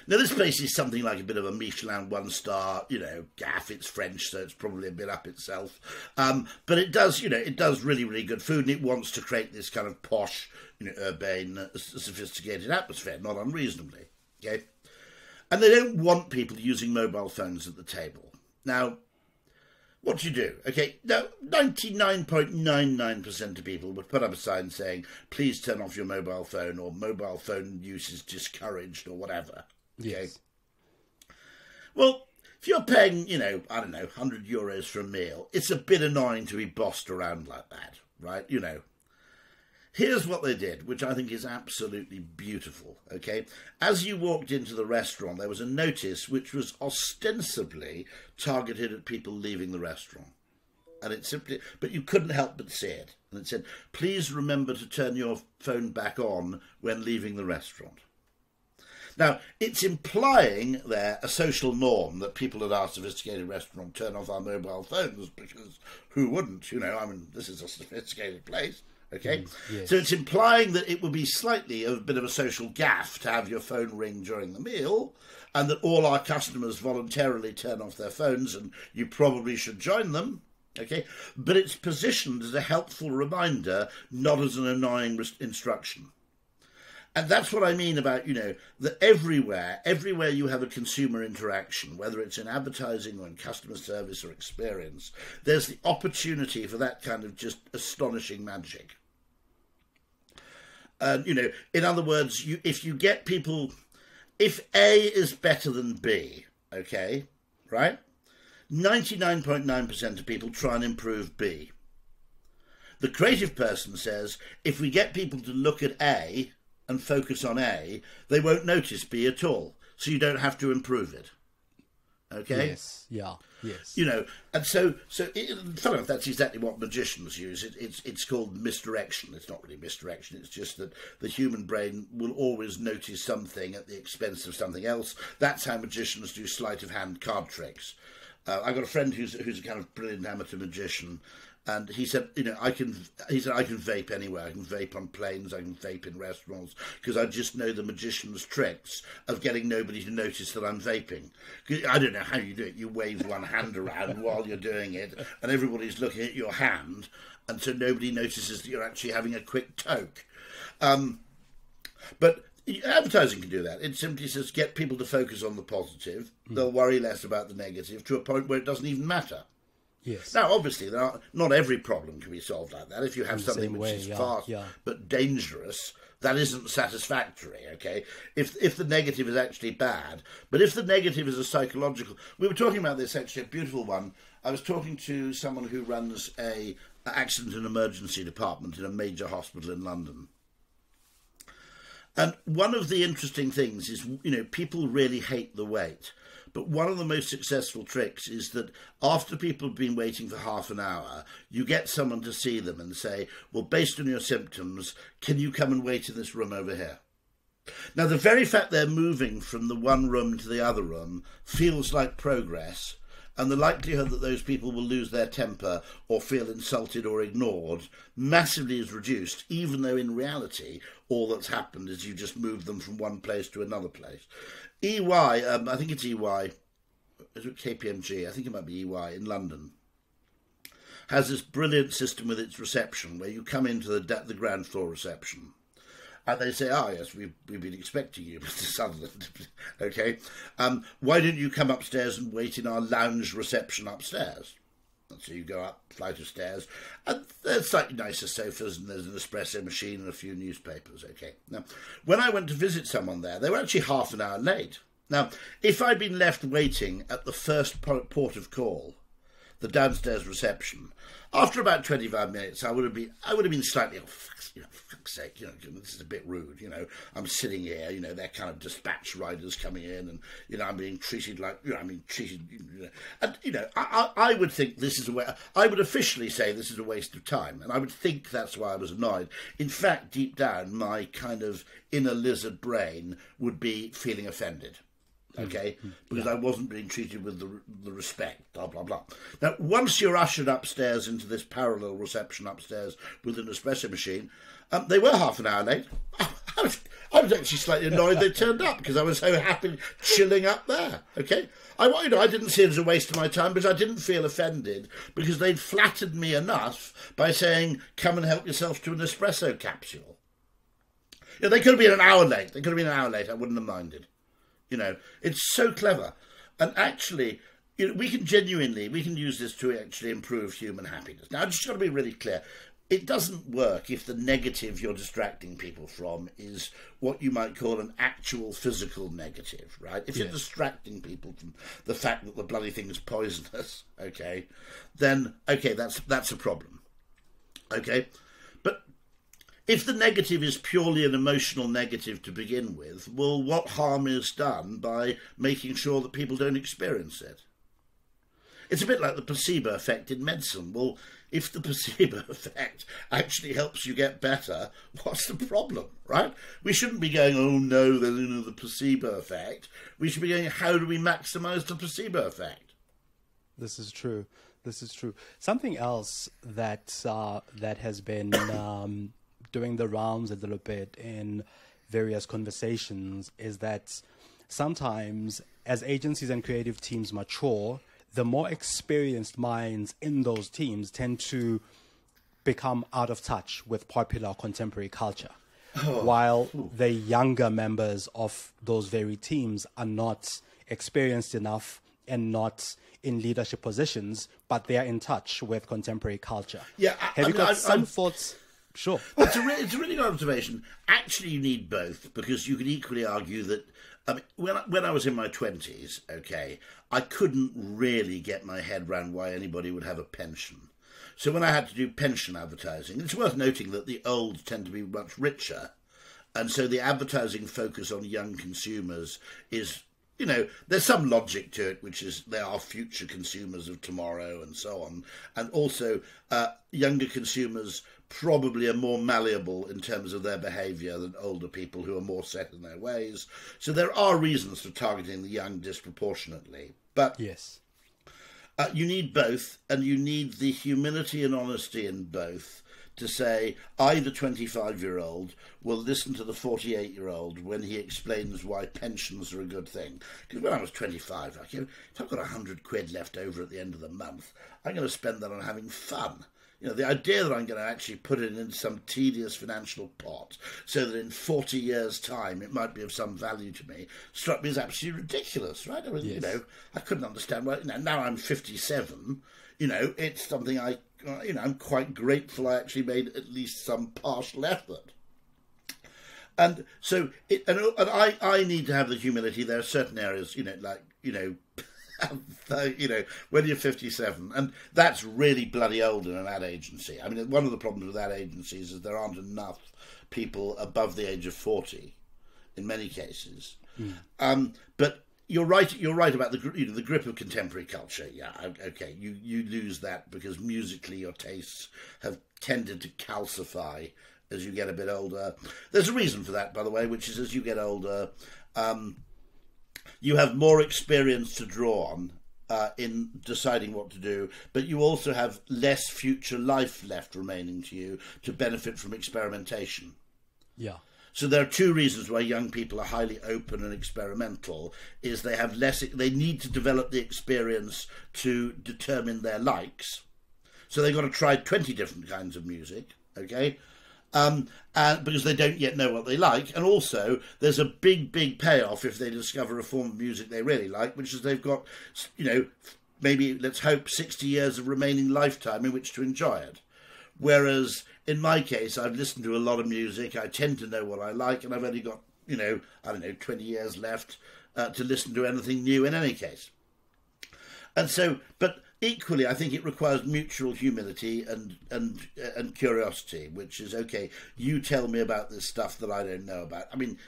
Now, this place is something like a bit of a Michelin one-star, you know, gaff. It's French, so it's probably a bit up itself. But it does, you know, it does really, really good food, and it wants to create this kind of posh, you know, urbane, sophisticated atmosphere, not unreasonably, okay? And they don't want people using mobile phones at the table. Now, what do you do? Okay, now 99.99% of people would put up a sign saying, please turn off your mobile phone, or mobile phone use is discouraged, or whatever. Okay. Yes. Well, if you're paying, you know, I don't know, €100 for a meal, it's a bit annoying to be bossed around like that, right? You know. Here's what they did, which I think is absolutely beautiful, okay? As you walked into the restaurant, there was a notice which was ostensibly targeted at people leaving the restaurant. And it simply, but you couldn't help but see it. And it said, please remember to turn your phone back on when leaving the restaurant. Now, it's implying there a social norm that people at our sophisticated restaurant turn off our mobile phones, because who wouldn't, you know? I mean, this is a sophisticated place. Okay, yes. So it's implying that it would be slightly a bit of a social gaffe to have your phone ring during the meal, and that all our customers voluntarily turn off their phones, and you probably should join them. Okay, but it's positioned as a helpful reminder, not as an annoying instruction. And that's what I mean about, you know, that everywhere you have a consumer interaction, whether it's in advertising or in customer service or experience, there's the opportunity for that kind of just astonishing magic. You know, in other words, if you get people, if A is better than B, okay, right? 99.9% of people try and improve B. The creative person says, if we get people to look at A and focus on A, they won't notice B at all. So you don't have to improve it. Okay? Yes. Yeah. Yes. You know, and so funny enough, that's exactly what magicians use. It's called misdirection. It's not really misdirection. It's just that the human brain will always notice something at the expense of something else. That's how magicians do sleight of hand card tricks. I've got a friend who's a kind of brilliant amateur magician. And he said, you know, I can vape anywhere. I can vape on planes. I can vape in restaurants, because I just know the magician's tricks of getting nobody to notice that I'm vaping. I don't know how you do it. You wave one hand around while you're doing it, and everybody's looking at your hand, and so nobody notices that you're actually having a quick toke. But advertising can do that. It simply says, get people to focus on the positive. They'll worry less about the negative, to a point where it doesn't even matter. Yes. Now, obviously, not every problem can be solved like that. If you have something which is fast but dangerous, that isn't satisfactory, okay? If the negative is actually bad, but if the negative is a psychological... We were talking about this, actually, a beautiful one. I was talking to someone who runs an accident and emergency department in a major hospital in London. And one of the interesting things is, you know, people really hate the wait. But one of the most successful tricks is that after people have been waiting for half an hour, you get someone to see them and say, well, based on your symptoms, can you come and wait in this room over here? Now, the very fact they're moving from the one room to the other room feels like progress, and the likelihood that those people will lose their temper or feel insulted or ignored massively is reduced, even though in reality all that's happened is you just moved them from one place to another place. EY, I think it's EY, is it KPMG? I think it might be EY in London, has this brilliant system with its reception where you come into the ground floor reception. And they say, oh, yes, we've been expecting you, Mr. Sutherland. Okay. Why don't you come upstairs and wait in our lounge reception upstairs? And so you go up flight of stairs, and there's slightly nicer sofas, and there's an espresso machine and a few newspapers. Okay. Now, when I went to visit someone there, they were actually half an hour late. Now, if I'd been left waiting at the first port of call, the downstairs reception, after about 25 minutes, I would have been slightly, oh, for fuck's sake, you know, this is a bit rude, you know, I'm sitting here, you know, they're kind of dispatch riders coming in, and, you know, I'm being treated like, you know, and, you know, I would think this is I would officially say this is a waste of time, and I would think that's why I was annoyed. In fact, deep down, my kind of inner lizard brain would be feeling offended. Okay, because I wasn't being treated with the respect, blah, blah, blah. Now, once you're ushered upstairs into this parallel reception upstairs with an espresso machine, they were half an hour late. I was actually slightly annoyed they turned up, because I was so happy chilling up there, okay? I didn't see it as a waste of my time, because I didn't feel offended, because they'd flattered me enough by saying, come and help yourself to an espresso capsule. You know, they could have been an hour late. I wouldn't have minded. You know, it's so clever. And actually, we can use this to actually improve human happiness. Now, I've just got to be really clear. It doesn't work if the negative you're distracting people from is what you might call an actual physical negative, right? If you're distracting people from the fact that the bloody thing is poisonous, then that's a problem, But if the negative is purely an emotional negative to begin with, well, what harm is done by making sure that people don't experience it? It's a bit like the placebo effect in medicine. Well, if the placebo effect actually helps you get better, what's the problem, right? We shouldn't be going, oh no, the placebo effect. We should be going, how do we maximise the placebo effect? This is true. Something else that has been doing the rounds a little bit in various conversations is that sometimes as agencies and creative teams mature, the more experienced minds in those teams tend to become out of touch with popular contemporary culture, while the younger members of those very teams are not experienced enough and not in leadership positions, but they are in touch with contemporary culture. Yeah, Have you got some thoughts? Sure. It's a really good observation. Actually, you need both, because you could equally argue that when I was in my 20s, I couldn't really get my head around why anybody would have a pension. So when I had to do pension advertising, it's worth noting that the old tend to be much richer, and so the advertising focus on young consumers is, there's some logic to it, which is they are future consumers of tomorrow and so on. And also, younger consumers probably are more malleable in terms of their behaviour than older people who are more set in their ways. So there are reasons for targeting the young disproportionately. But yes, you need both, and you need the humility and honesty in both to say, I, the 25-year-old, will listen to the 48-year-old when he explains why pensions are a good thing. Because when I was 25, if I've got £100 left over at the end of the month, I'm going to spend that on having fun. The idea that I'm going to actually put it into some tedious financial pot so that in 40 years' time it might be of some value to me struck me as absolutely ridiculous, right? I mean, I couldn't understand why. Now I'm 57, it's something I'm quite grateful I actually made at least some partial effort. And so, I need to have the humility. There are certain areas, when you're 57, and that's really bloody old in an ad agency. I mean, one of the problems with ad agencies is there aren't enough people above the age of 40 in many cases. But you're right about the grip of contemporary culture. Yeah, okay, you lose that because musically your tastes have tended to calcify as you get a bit older. There's a reason for that, by the way, which is as you get older, you have more experience to draw on in deciding what to do, but you also have less future life left remaining to you to benefit from experimentation. Yeah. So there are two reasons why young people are highly open and experimental, is they have they need to develop the experience to determine their likes. So they've got to try 20 different kinds of music, and because they don't yet know what they like. And also, there's a big payoff if they discover a form of music they really like, which is they've got, maybe, let's hope, 60 years of remaining lifetime in which to enjoy it. Whereas, in my case, I've listened to a lot of music, I tend to know what I like, and I've only got, 20 years left to listen to anything new in any case. And so, but equally, I think it requires mutual humility and curiosity, which is, okay, you tell me about this stuff that I don't know about. I mean,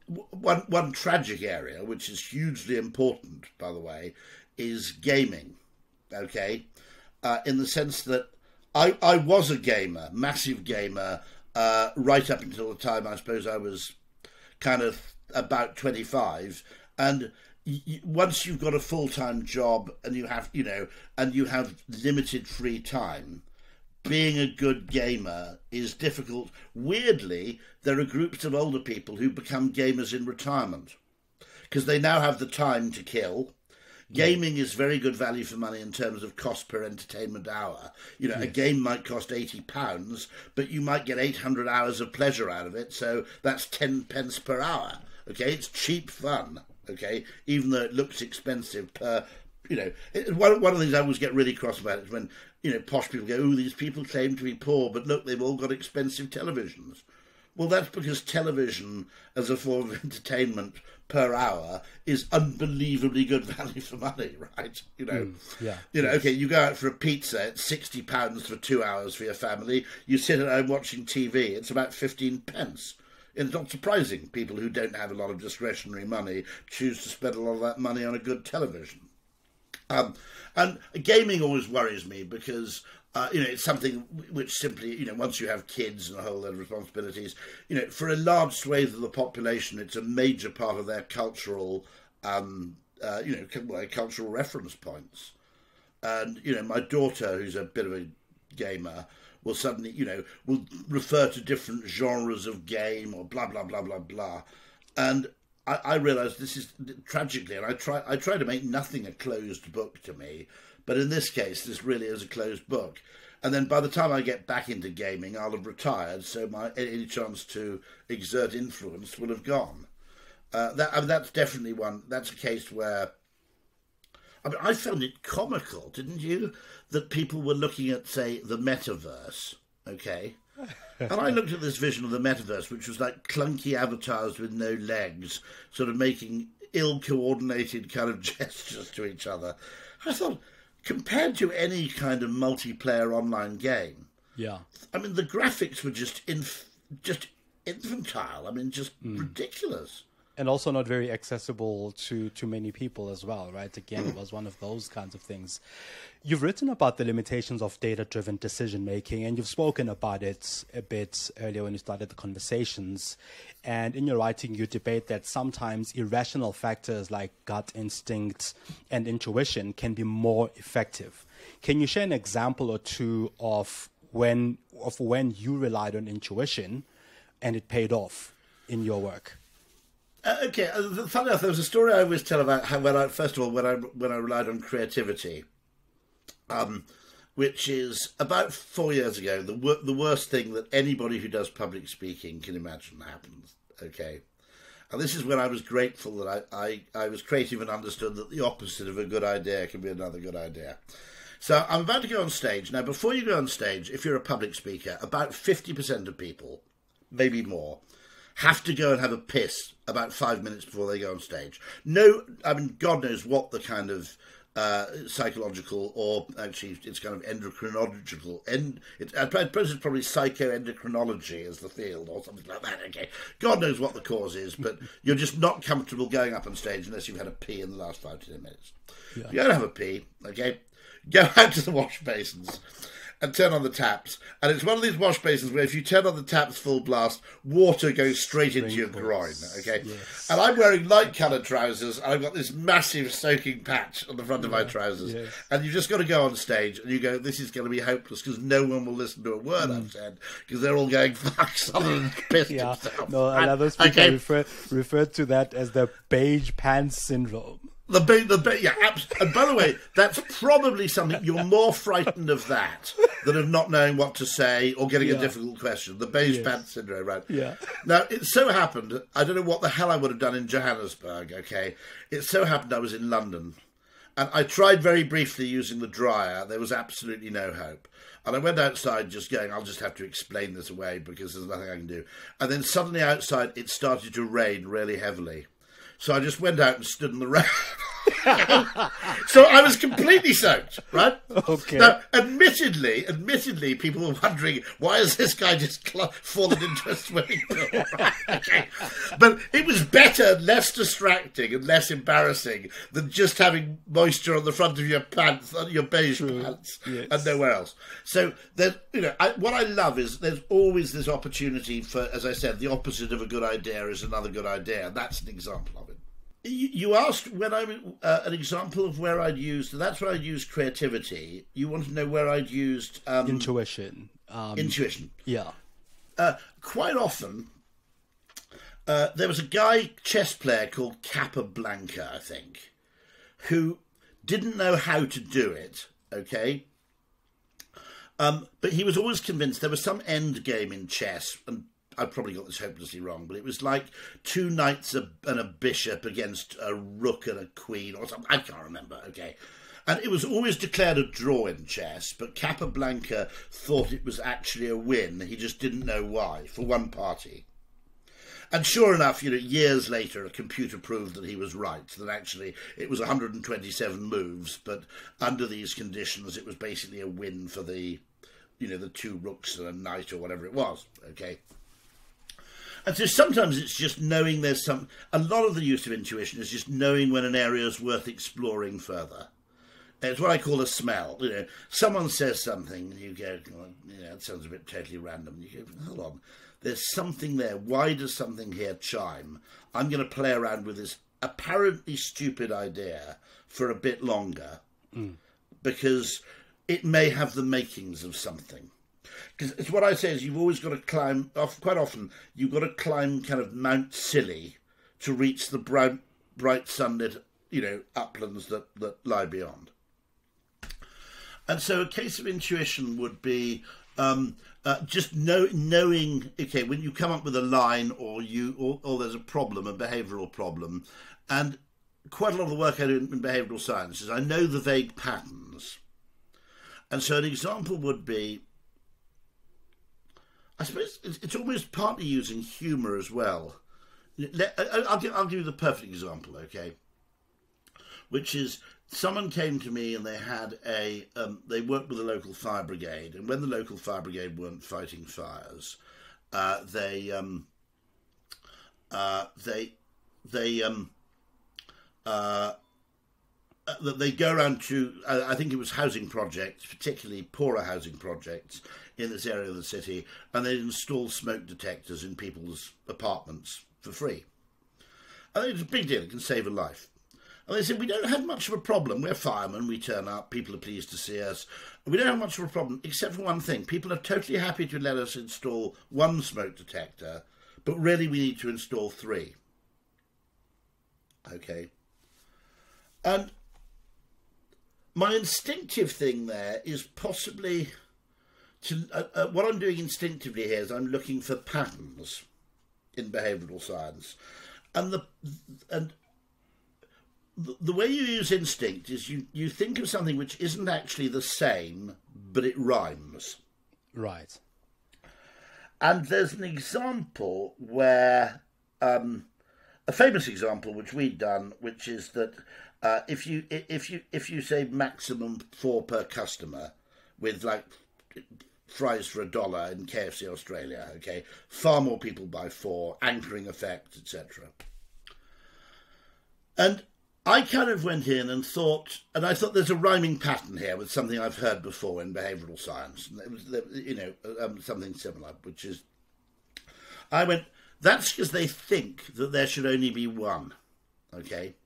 one tragic area, which is hugely important, by the way, is gaming, in the sense that I was a gamer, massive gamer, right up until the time I suppose I was kind of about 25, and once you've got a full-time job and you have, and you have limited free time, being a good gamer is difficult. Weirdly, there are groups of older people who become gamers in retirement because they now have the time to kill. Gaming is very good value for money in terms of cost per entertainment hour. A game might cost £80, but you might get 800 hours of pleasure out of it, so that's 10 pence per hour. It's cheap fun. Even though it looks expensive per one of the things I always get really cross about is when, posh people go, oh, these people claim to be poor, but look, they've all got expensive televisions. Well, that's because television as a form of entertainment per hour is unbelievably good value for money, right? Okay, you go out for a pizza, it's £60 for 2 hours for your family. You sit at home watching TV, it's about 15 pence. It's not surprising people who don't have a lot of discretionary money choose to spend a lot of that money on a good television. And gaming always worries me because it's something which simply, once you have kids and a whole load of responsibilities, for a large swathe of the population, it's a major part of their cultural, cultural reference points. And, my daughter, who's a bit of a gamer, will suddenly, will refer to different genres of game or blah, blah, blah, blah, blah. And I realise this is tragically, and I try to make nothing a closed book to me, but in this case, this really is a closed book. And then by the time I get back into gaming, I'll have retired, so any chance to exert influence will have gone. That's definitely one. That's a case where, I found it comical, didn't you, that people were looking at, say, the metaverse, okay? And I looked at this vision of the metaverse, which was like clunky avatars with no legs, sort of making ill-coordinated kind of gestures to each other. I thought, compared to any kind of multiplayer online game, the graphics were just infantile. Just ridiculous. And also not very accessible to many people as well, right? Again, it was one of those kinds of things. You've written about the limitations of data-driven decision-making, and you've spoken about it a bit earlier when you started the conversations. And in your writing, you debate that sometimes irrational factors like gut instinct and intuition can be more effective. Can you share an example or two of when you relied on intuition and it paid off in your work? Okay, funny enough, there was a story I always tell about how when I relied on creativity, which is about 4 years ago, the worst thing that anybody who does public speaking can imagine happens. Okay, and this is when I was grateful that I was creative and understood that the opposite of a good idea can be another good idea. So I'm about to go on stage. Now, before you go on stage, if you're a public speaker, about 50% of people, maybe more, have to go and have a piss about 5 minutes before they go on stage. No, God knows what the kind of psychological, or actually it's kind of endocrinological, I suppose it's probably psychoendocrinology as the field or something like that, okay. God knows what the cause is, but you're just not comfortable going up on stage unless you've had a pee in the last 5 to 10 minutes. Yeah. You don't have a pee, okay, go out to the wash basins and turn on the taps. And it's one of these wash basins where if you turn on the taps full blast, water goes straight into your groin, okay? Yes. And I'm wearing light-coloured trousers, and I've got this massive soaking patch on the front of my trousers. Yes. And you've just got to go on stage, and you go, this is going to be hopeless, because no one will listen to a word I've said, because they're all going, fuck, Sutherland pissed himself. No, another speaker referred to that as the beige pants syndrome. And by the way, that's probably something you're more frightened of that than of not knowing what to say or getting a difficult question. The beige pants syndrome, right? Yeah. Now, it so happened, I don't know what the hell I would have done in Johannesburg, okay? It so happened I was in London. And I tried very briefly using the dryer. There was absolutely no hope. And I went outside just going, I'll just have to explain this away because there's nothing I can do. And then suddenly outside, it started to rain really heavily. So I just went out and stood in the rain. So I was completely soaked, right? Okay. Now, admittedly, people were wondering, why has this guy just fallen into a swimming pool? Right? Okay. But it was better, less distracting and less embarrassing than just having moisture on the front of your pants, your beige pants, and nowhere else. So, what I love is there's always this opportunity for, as I said, the opposite of a good idea is another good idea. That's an example of it. You asked when an example of where I'd used. That's where I'd used creativity. You want to know where I'd used intuition. Intuition. Yeah. Quite often, there was a chess player called Capablanca, I think, who didn't know how to do it. Okay. But he was always convinced there was some end game in chess, and I've probably got this hopelessly wrong, but it was like two knights and a bishop against a rook and a queen or something. I can't remember, okay. And it was always declared a draw in chess, but Capablanca thought it was actually a win. He just didn't know why, for one party. And sure enough, years later, a computer proved that he was right, that actually it was 127 moves, but under these conditions, it was basically a win for the two rooks and a knight or whatever it was, okay? And so sometimes it's just knowing a lot of the use of intuition is just knowing when an area is worth exploring further. It's what I call a smell. Someone says something and you go, it sounds a bit totally random. You go, hold on, there's something there. Why does something here chime? I'm going to play around with this apparently stupid idea for a bit longer because it may have the makings of something. Because it's what I say is you've always got to climb, quite often, you've got to climb kind of Mount Scilly to reach the bright sunlit, uplands that lie beyond. And so a case of intuition would be just knowing, okay, when you come up with a line or there's a problem, a behavioural problem, and quite a lot of the work I do in behavioural science is I know the vague patterns. And so an example would be, I suppose it's almost partly using humour as well. I'll give you the perfect example, okay, which is, someone came to me and they had they worked with a local fire brigade, and when the local fire brigade weren't fighting fires, they go around to, I think it was housing projects, particularly poorer housing projects in this area of the city, and they'd install smoke detectors in people's apartments for free. I think it's a big deal, it can save a life. And they said, we don't have much of a problem. We're firemen, we turn up, people are pleased to see us. We don't have much of a problem, except for one thing. People are totally happy to let us install one smoke detector, but really we need to install 3. Okay. And my instinctive thing there is possibly what I'm doing instinctively here is I'm looking for patterns in behavioural science. And the way you use instinct is you think of something which isn't actually the same, but it rhymes. Right. And there's an example where, a famous example which we'd done, which is that if you say maximum 4 per customer, with like fries for $1 in KFC Australia, okay, far more people buy 4, anchoring effect, etc. And I kind of went in and thought there's a rhyming pattern here with something I've heard before in behavioural science. It was, something similar, which is, I went, that's because they think that there should only be one, okay?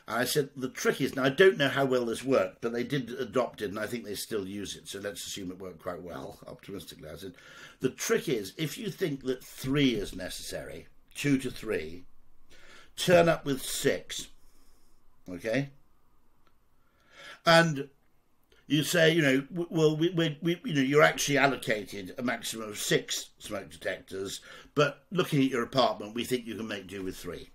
And I said, the trick is, now I don't know how well this worked, but they did adopt it, and I think they still use it, so let's assume it worked quite well, optimistically. I said, the trick is, if you think that 3 is necessary, 2 to 3, turn up with 6. Okay, and you say, well, you're actually allocated a maximum of 6 smoke detectors, but looking at your apartment, we think you can make do with 3.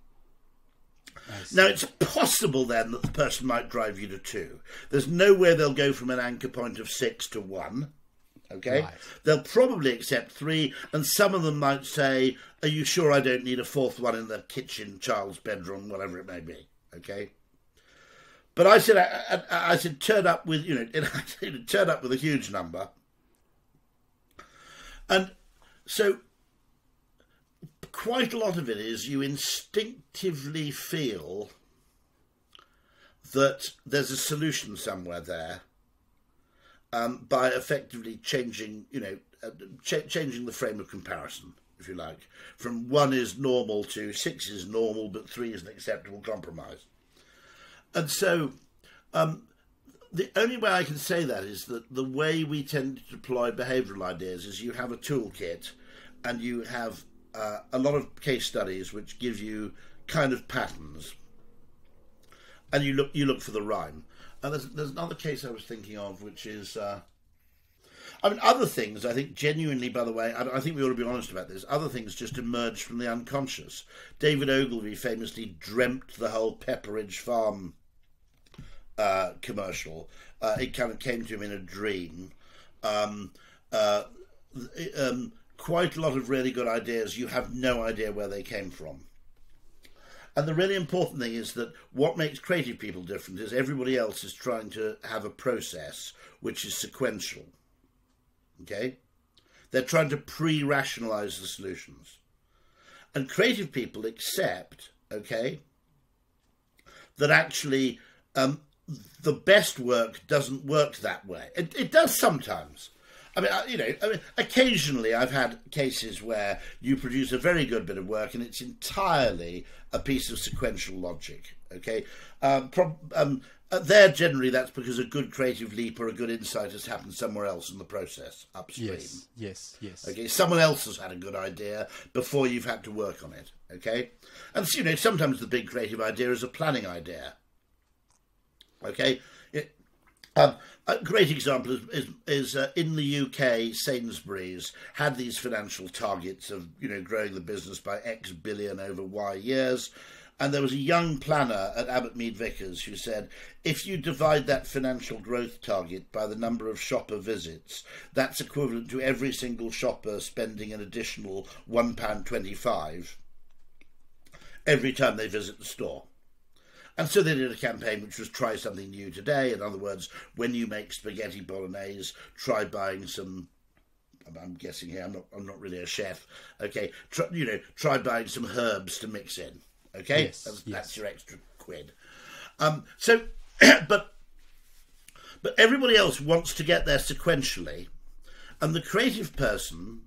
Now, it's possible then that the person might drive you to 2. There's no way they'll go from an anchor point of 6 to 1. Okay, right. They'll probably accept 3, and some of them might say, are you sure I don't need a 4th one in the kitchen, child's bedroom, whatever it may be? Okay. But I said, turn up with, turn up with a huge number. And so quite a lot of it is you instinctively feel that there's a solution somewhere there, by effectively changing, changing the frame of comparison, if you like. From 1 is normal to 6 is normal, but 3 is an acceptable compromise. And so the only way I can say that is that the way we tend to deploy behavioural ideas is you have a toolkit and you have a lot of case studies which give you kind of patterns, and you look for the rhyme. And there's another case I was thinking of, which is I mean, other things, I think, genuinely, by the way, I think we ought to be honest about this, other things just emerge from the unconscious. David Ogilvy famously dreamt the whole Pepperidge Farm commercial. It kind of came to him in a dream. Quite a lot of really good ideas, you have no idea where they came from. And the really important thing is that what makes creative people different is everybody else is trying to have a process which is sequential. Okay? They're trying to pre-rationalise the solutions. And creative people accept, okay, that actually the best work doesn't work that way. It does sometimes. I mean, occasionally I've had cases where you produce a very good bit of work and it's entirely a piece of sequential logic. Okay, there generally that's because a good creative leap or a good insight has happened somewhere else in the process upstream. Yes. Okay, someone else has had a good idea before you've had to work on it. Okay, and sometimes the big creative idea is a planning idea. Okay. A great example is in the UK, Sainsbury's had these financial targets of growing the business by X billion over Y years, and there was a young planner at Abbott Mead Vickers who said, if you divide that financial growth target by the number of shopper visits, that's equivalent to every single shopper spending an additional £1.25 every time they visit the store. And so they did a campaign which was try something new today. In other words, when you make spaghetti bolognese, try buying some. I'm guessing here. I'm not really a chef. Okay, try buying some herbs to mix in. Okay, that's your extra quid. But everybody else wants to get there sequentially, and the creative person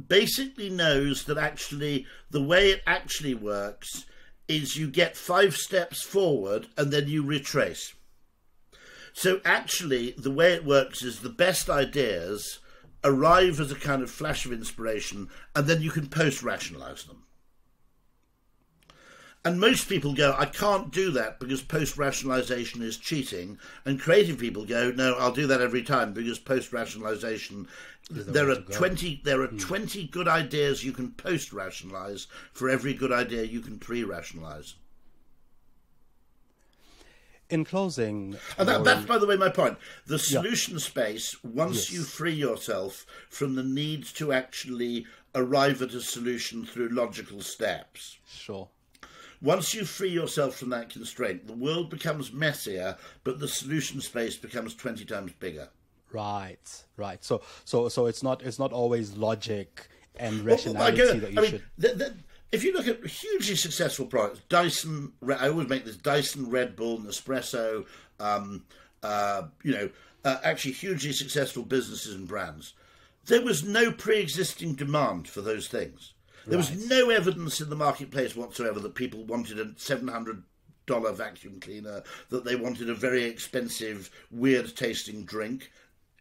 basically knows that actually the way it actually works is you get 5 steps forward and then you retrace. So actually the way it works is the best ideas arrive as a kind of flash of inspiration and then you can post-rationalise them. And most people go, I can't do that because post-rationalisation is cheating. And creative people go, no, I'll do that every time because post-rationalisation, there are 20 good ideas you can post-rationalise for every good idea you can pre-rationalise. In closing... And that's, by the way, my point. The solution space, once you free yourself from the need to actually arrive at a solution through logical steps... Sure. Once you free yourself from that constraint, the world becomes messier, but the solution space becomes 20 times bigger. Right. So it's not always logic and rationality if you look at hugely successful products, Dyson, I always make this Dyson, Red Bull, Nespresso, actually hugely successful businesses and brands. There was no pre-existing demand for those things. There was no evidence in the marketplace whatsoever that people wanted a $700 vacuum cleaner, that they wanted a very expensive, weird-tasting drink.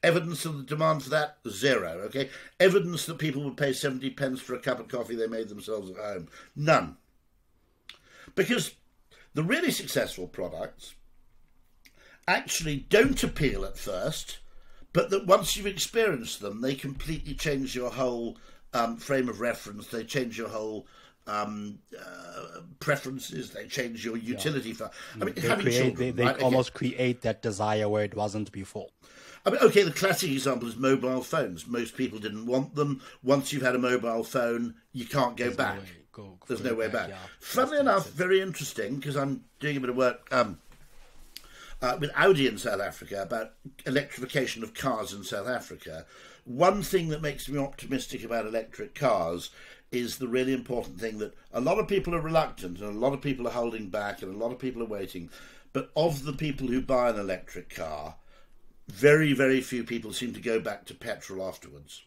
Evidence of the demand for that? Zero, okay? Evidence that people would pay 70 pence for a cup of coffee they made themselves at home? None. Because the really successful products actually don't appeal at first, but that once you've experienced them, they completely change your whole... frame of reference, they change your whole preferences, they change your utility. I mean, they almost create that desire where it wasn't before. I mean, okay, the classic example is mobile phones. Most people didn't want them. Once you've had a mobile phone, you can't go back. There's no way back. Yeah. Funnily enough, very interesting, because I'm doing a bit of work with Audi in South Africa about electrification of cars in South Africa. One thing that makes me optimistic about electric cars is the really important thing that a lot of people are reluctant and a lot of people are holding back and a lot of people are waiting. But of the people who buy an electric car, very, very few people seem to go back to petrol afterwards.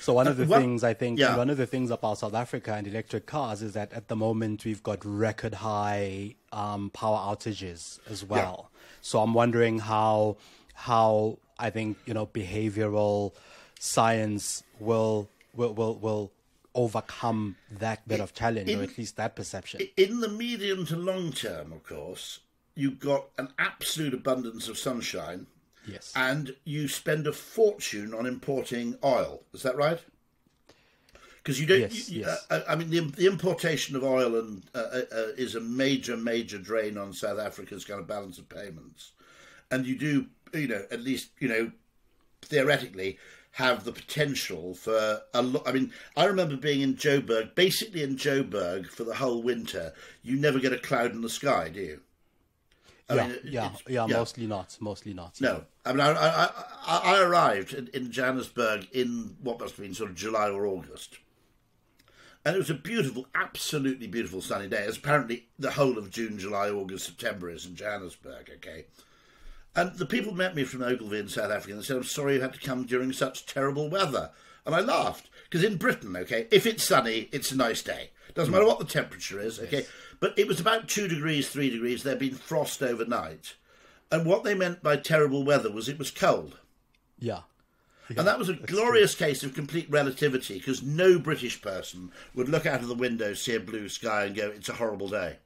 So one of the things one of the things about South Africa and electric cars is that at the moment we've got record high power outages as well. Yeah. So I'm wondering how I think behavioral science will overcome that bit of challenge, or at least that perception. In the medium to long term, of course, you've got an absolute abundance of sunshine. Yes. And you spend a fortune on importing oil. Is that right? Because you don't. Yes. I mean, the importation of oil is a major drain on South Africa's kind of balance of payments, and you do, at least, theoretically, have the potential for a lot. I mean, I remember being in Joburg, basically in Joburg for the whole winter. You never get a cloud in the sky, do you? Mostly not. No, I mean, I arrived in Johannesburg in what must have been sort of July or August. And it was a beautiful, absolutely beautiful sunny day, as apparently the whole of June, July, August, September is in Johannesburg, okay? And the people met me from Ogilvy in South Africa and said, I'm sorry you had to come during such terrible weather. And I laughed, because in Britain, okay, if it's sunny, it's a nice day. Doesn't matter what the temperature is, okay? Yes. But it was about 2 degrees, 3 degrees. There'd been frost overnight. And what they meant by terrible weather was it was cold. Yeah. And that was a glorious case of complete relativity, because no British person would look out of the window, see a blue sky and go, it's a horrible day.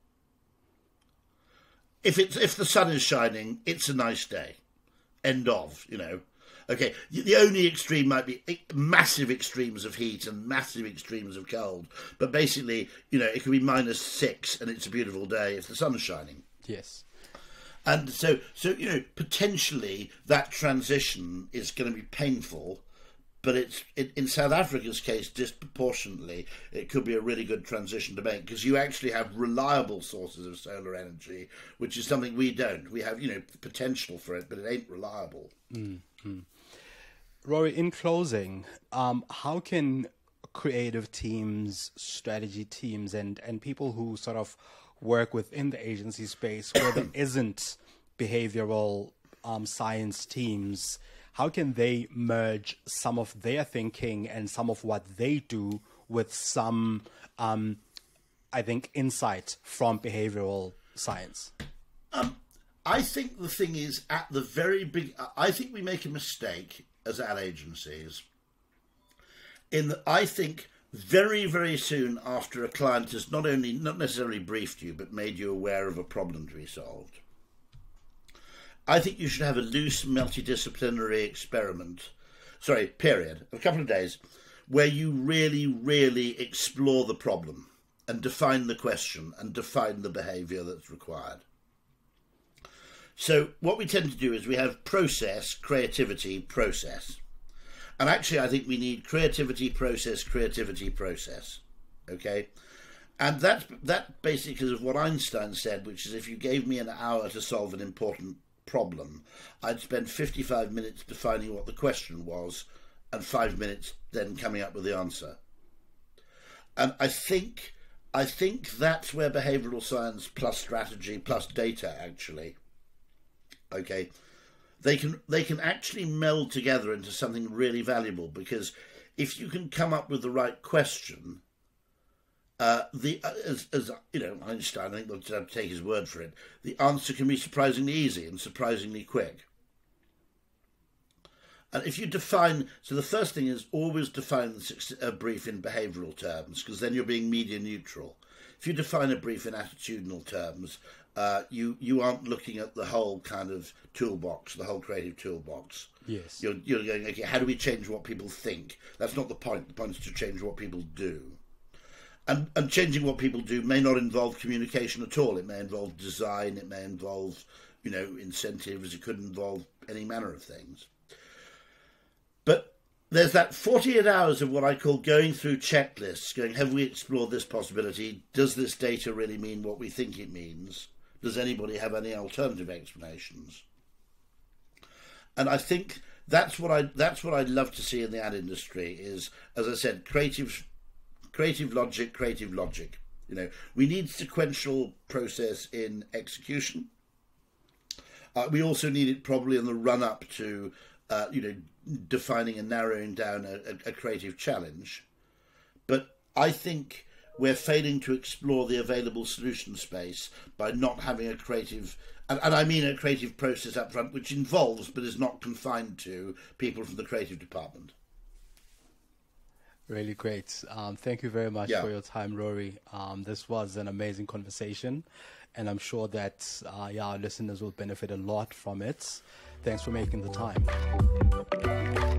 If the sun is shining, it's a nice day. End of, Okay, the only extreme might be massive extremes of heat and massive extremes of cold. But basically, it could be -6 and it's a beautiful day if the sun's shining. Yes. And so potentially that transition is going to be painful, but it's in South Africa's case, disproportionately, it could be a really good transition to make, because you actually have reliable sources of solar energy, which is something we don't. We have, potential for it, but it ain't reliable. Mm-hmm. Rory, in closing, how can creative teams, strategy teams, and people who sort of work within the agency space where there isn't behavioral science teams, how can they merge some of their thinking and some of what they do with some, I think, insight from behavioral science? I think the thing is, I think we make a mistake as ad agencies in that I think very, very soon after a client has not necessarily briefed you, but made you aware of a problem to be solved, I think you should have a loose multidisciplinary period, a couple of days, where you really, really explore the problem and define the question and define the behaviour that's required. So what we tend to do is we have process, creativity, process. And actually, I think we need creativity, process, okay? And that basically is what Einstein said, which is if you gave me an hour to solve an important problem, I'd spend 55 minutes defining what the question was and 5 minutes then coming up with the answer. And I think that's where behavioural science plus strategy plus data actually, okay, they can actually meld together into something really valuable, because if you can come up with the right question, as Einstein, I think we'll have to take his word for it, the answer can be surprisingly easy and surprisingly quick. And if you define, so the first thing is always define a brief in behavioural terms, because then you're being media neutral. If you define a brief in attitudinal terms, you aren't looking at the whole kind of toolbox, the whole creative toolbox. Yes. You're going, okay, how do we change what people think? That's not the point. The point is to change what people do. And changing what people do may not involve communication at all. It may involve design. It may involve, incentives. It could involve any manner of things. But there's that 48 hours of what I call going through checklists, going, have we explored this possibility? Does this data really mean what we think it means? Does anybody have any alternative explanations? And I think that's what I'd love to see in the ad industry is, as I said, creative logic. We need sequential process in execution. We also need it probably in the run-up to, defining and narrowing down a creative challenge. But I think we're failing to explore the available solution space by not having a creative, and I mean a creative process up front, which involves but is not confined to people from the creative department. Really great. Thank you very much for your time, Rory. This was an amazing conversation, and I'm sure that our listeners will benefit a lot from it. Thanks for making the time.